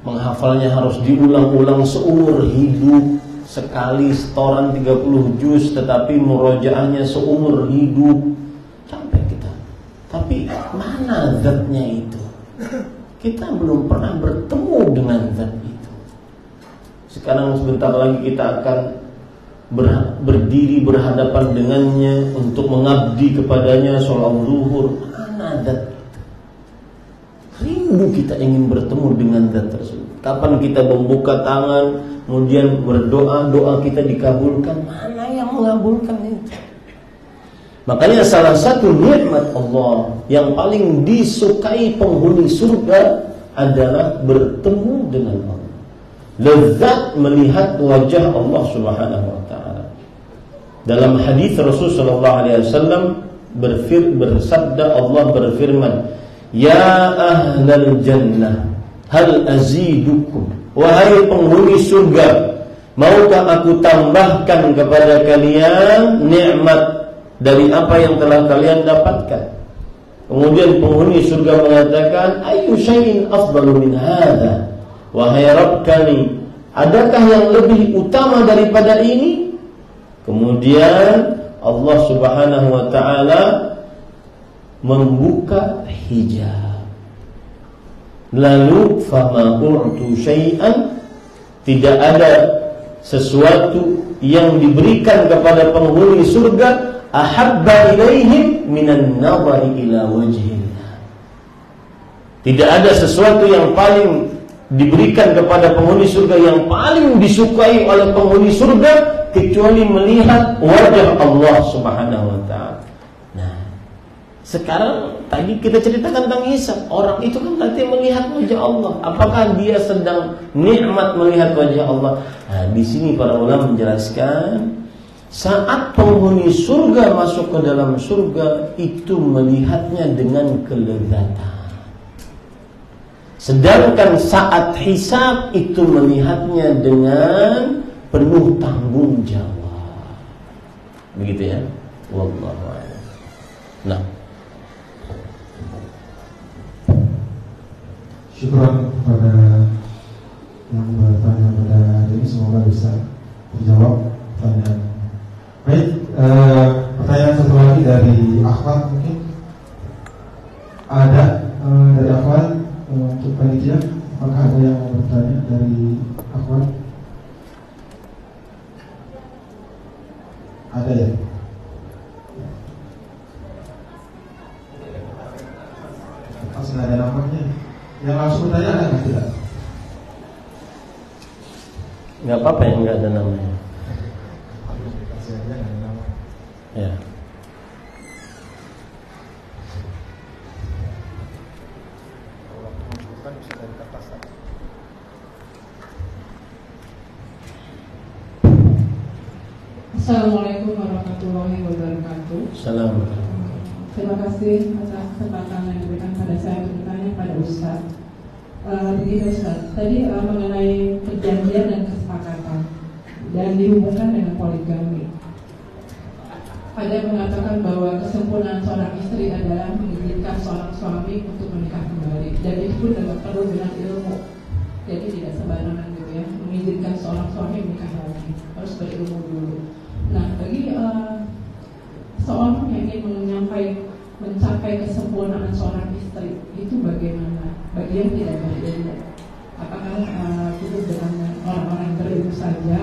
S1: Menghafalnya harus diulang-ulang seumur hidup. Sekali setoran 30 juz, tetapi murojaahnya seumur hidup. Capek kita. Tapi mana zatnya itu? Kita belum pernah bertemu dengan zat itu. Sekarang sebentar lagi kita akan berdiri berhadapan dengannya untuk mengabdi kepadanya sholat zuhur. Mana zat itu? Rindu kita ingin bertemu dengan zat tersebut. Kapan kita membuka tangan, kemudian berdoa, doa kita dikabulkan? Mana yang mengabulkan itu? Makanya salah satu nikmat Allah yang paling disukai penghuni surga adalah bertemu dengan Allah. Lezat melihat wajah Allah Subhanahu wa taala. Dalam hadis Rasulullah sallallahu alaihi wasallam bersabda, Allah berfirman, "Ya ahlal jannah, hal azidukum?" Wahai penghuni surga, maukah aku tambahkan kepada kalian nikmat dari apa yang telah kalian dapatkan? Kemudian penghuni surga mengatakan, "Ayyu syai'in afdalu min hadza?" Wahai Rabb kami, adakah yang lebih utama daripada ini? Kemudian Allah Subhanahu wa taala membuka hijab. Lalu fama u'tu syai'an, tidak ada sesuatu yang diberikan kepada penghuni surga ahabba ilaihim minan nadhari ila wajhillah. Tidak ada sesuatu yang paling diberikan kepada penghuni surga yang paling disukai oleh penghuni surga kecuali melihat wajah Allah Subhanahu wa taala. Nah, sekarang tadi kita ceritakan tentang hisab. Orang itu kan nanti melihat wajah Allah. Apakah dia sedang nikmat melihat wajah Allah? Nah, di sini para ulama menjelaskan saat penghuni surga masuk ke dalam surga itu melihatnya dengan kelezatan. Sedangkan saat hisab itu melihatnya dengan penuh tanggung jawab. Begitu ya? Wallahu a'lam. Nah,
S2: syukuran kepada yang bertanya pada hari ini, semoga bisa terjawab pertanyaan. Baik, pertanyaan satu lagi dari Akhwat mungkin ada dari Akhwat untuk panitia. Apakah ada yang mau bertanya dari Akhwat? Ada ya? Pas nggak ada namanya. Yang langsung bertanya ada nggak? Tidak.
S1: nggak apa-apa yang nggak ada namanya. Ya.
S5: Assalamualaikum warahmatullahi wabarakatuh.
S1: Assalamualaikum.
S5: Terima kasih atas kesempatan yang diberikan pada saya untuk bertanya pada Ustaz. Begini Ustaz, tadi mengenai perjanjian dan kesepakatan dan dihubungkan dengan poligami. Ada yang mengatakan bahwa kesempurnaan seorang istri adalah mengizinkan seorang suami untuk menikah kembali, dan itu pun perlu dengan ilmu. Jadi tidak sembarangan gitu ya, mengizinkan seorang suami menikah lagi, harus berilmu dulu. Nah, bagi seorang yang ingin mencapai kesempurnaan seorang istri itu bagaimana? Bagi yang tidak berilmu, apakah cukup dengan orang-orang yang berilmu saja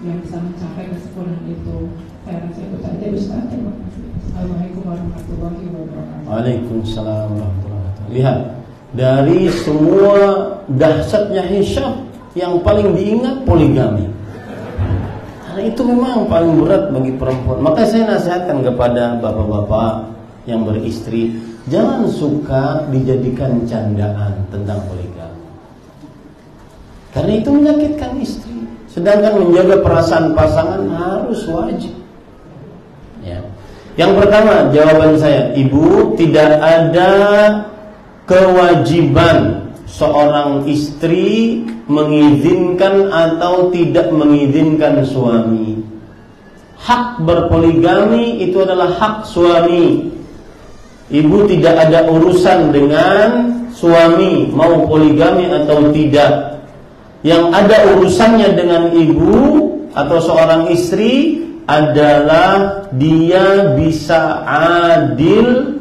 S5: yang bisa mencapai kesempurnaan itu? Saya rasa itu saja Ustaz. Terima kasih. Assalamualaikum warahmatullahi wabarakatuh.
S1: Waalaikumsalam warahmatullahi wabarakatuh. Lihat, dari semua dahsyatnya hisab yang paling diingat poligami. Karena itu memang paling berat bagi perempuan. Maka saya nasihatkan kepada bapak-bapak yang beristri, jangan suka dijadikan candaan tentang poligami. Karena itu menyakitkan istri. Sedangkan menjaga perasaan pasangan harus wajib. Ya. Yang pertama, jawaban saya, ibu, tidak ada kewajiban seorang istri mengizinkan atau tidak mengizinkan suami. Hak berpoligami itu adalah hak suami. Ibu tidak ada urusan dengan suami mau poligami atau tidak. Yang ada urusannya dengan ibu atau seorang istri adalah dia bisa adil.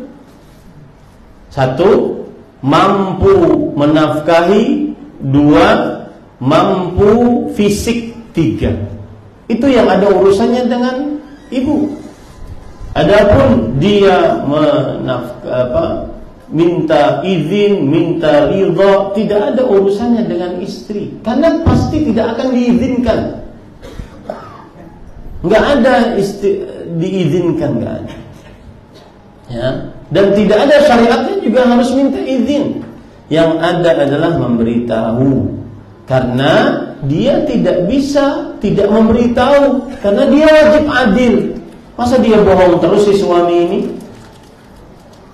S1: Satu, mampu menafkahi. Dua, mampu fisik. Tiga, itu yang ada urusannya dengan ibu. Adapun dia minta izin, minta ridha, tidak ada urusannya dengan istri, karena pasti tidak akan diizinkan. Nggak ada diizinkan, nggak ada. Ya. Dan tidak ada syariatnya juga harus minta izin. Yang ada adalah memberitahu, karena dia tidak bisa tidak memberitahu, karena dia wajib adil. Masa dia bohong terus si suami ini?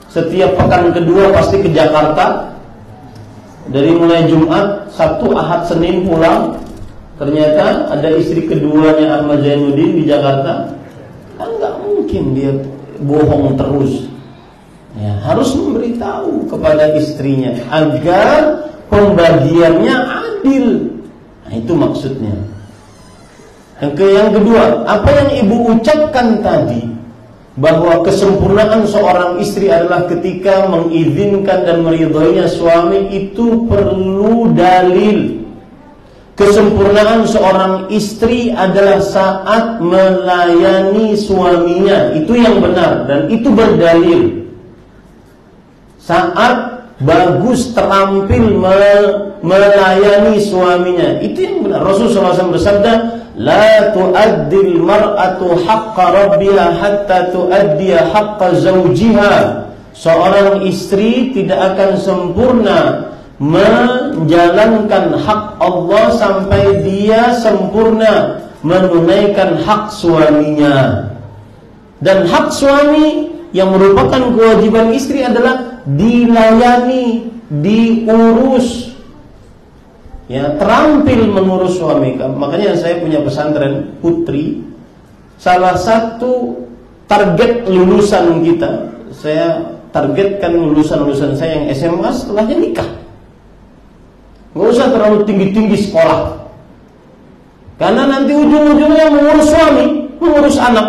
S1: Setiap pekan kedua pasti ke Jakarta, dari mulai Jumat, Sabtu, Ahad, Senin pulang. Ternyata ada istri keduanya Ahmad Zainuddin di Jakarta. Kan nggak mungkin dia bohong terus. Ya, harus memberitahu kepada istrinya agar pembagiannya adil. Nah, itu maksudnya. Yang kedua, apa yang ibu ucapkan tadi, bahwa kesempurnaan seorang istri adalah ketika mengizinkan dan meridhoinya suami, itu perlu dalil. kesempurnaan seorang istri adalah saat melayani suaminya. Itu yang benar dan itu berdalil. Saat bagus terampil melayani suaminya, itu yang benar. Rasulullah SAW bersabda, la tu'addil mar'atu haqqa rabbiha hatta tu'addiya haqqa zawjiha. Seorang istri tidak akan sempurna menjalankan hak Allah sampai dia sempurna menunaikan hak suaminya. Dan hak suami yang merupakan kewajiban istri adalah dilayani, diurus, ya, terampil mengurus suami. Makanya saya punya pesantren putri. Salah satu target lulusan kita, saya targetkan lulusan saya yang SMA setelahnya nikah. Nggak usah terlalu tinggi-tinggi sekolah, karena nanti ujung-ujungnya mengurus suami, mengurus anak.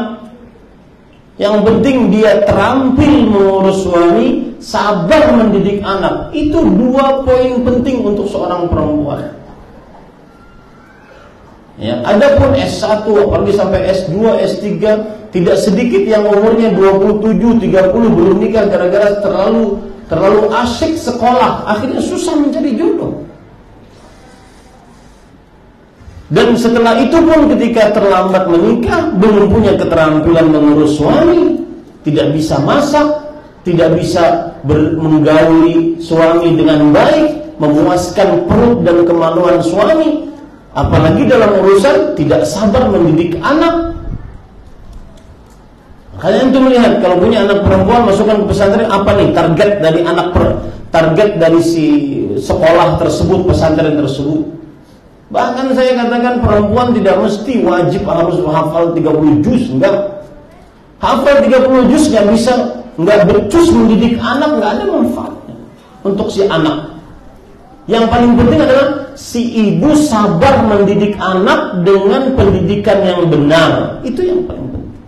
S1: Yang penting dia terampil mengurus suami, sabar mendidik anak. Itu 2 poin penting untuk seorang perempuan. Ya, adapun S1 apalagi sampai S2, S3, tidak sedikit yang umurnya 27, 30 belum nikah gara-gara terlalu asyik sekolah, akhirnya susah mencari jodoh. Dan setelah itu pun ketika terlambat menikah, belum punya keterampilan mengurus suami, tidak bisa masak, tidak bisa menggauli suami dengan baik, memuaskan perut dan kemaluan suami, apalagi dalam urusan tidak sabar mendidik anak. Kalian tuh melihat kalau punya anak perempuan masukkan ke pesantren, apa nih target dari target dari si sekolah tersebut, pesantren tersebut. Bahkan saya katakan perempuan tidak mesti wajib harus hafal 30 juz, enggak. Hafal 30 juz enggak bisa, enggak becus mendidik anak, enggak ada manfaatnya untuk si anak. Yang paling penting adalah si ibu sabar mendidik anak dengan pendidikan yang benar. Itu yang paling penting.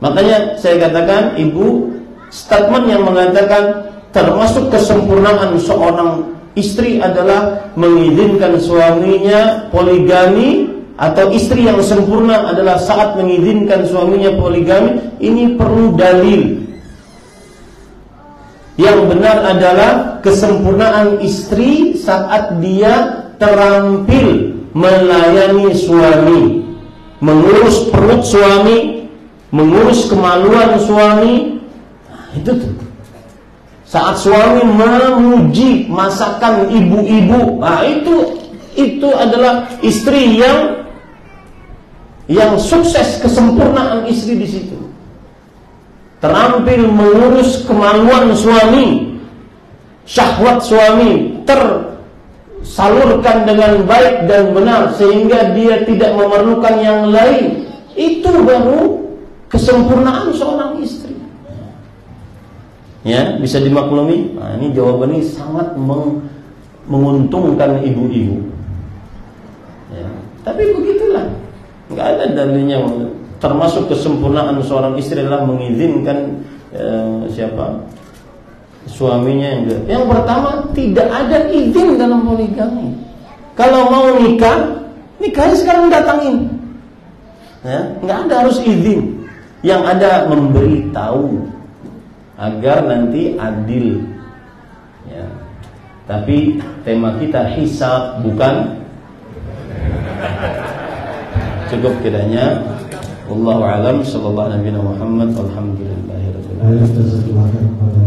S1: Makanya saya katakan ibu, statement yang mengatakan termasuk kesempurnaan seorang istri adalah mengizinkan suaminya poligami, atau istri yang sempurna adalah saat mengizinkan suaminya poligami. Ini perlu dalil. Yang benar adalah kesempurnaan istri saat dia terampil melayani suami, mengurus perut suami, mengurus kemaluan suami. Nah, itu tuh. Saat suami memuji masakan ibu-ibu, nah itu adalah istri yang sukses, kesempurnaan istri di situ. Terampil mengurus kemaluan suami, syahwat suami tersalurkan dengan baik dan benar sehingga dia tidak memerlukan yang lain. Itu baru kesempurnaan seorang istri. Ya, bisa dimaklumi. Nah, ini jawaban ini sangat menguntungkan ibu-ibu. Ya, tapi begitulah, nggak ada dalilnya. Termasuk kesempurnaan seorang istri adalah mengizinkan suaminya yang pertama tidak ada izin dalam poligami. Kalau mau nikahnya sekarang datangin. Ya, nggak ada harus izin. Yang ada memberitahu agar nanti adil, ya. Tapi tema kita hisab, bukan. Cukup kiranya. Wallahu a'lam. Sallallahu alaihi wa sallam. Alhamdulillahirabbil alamin.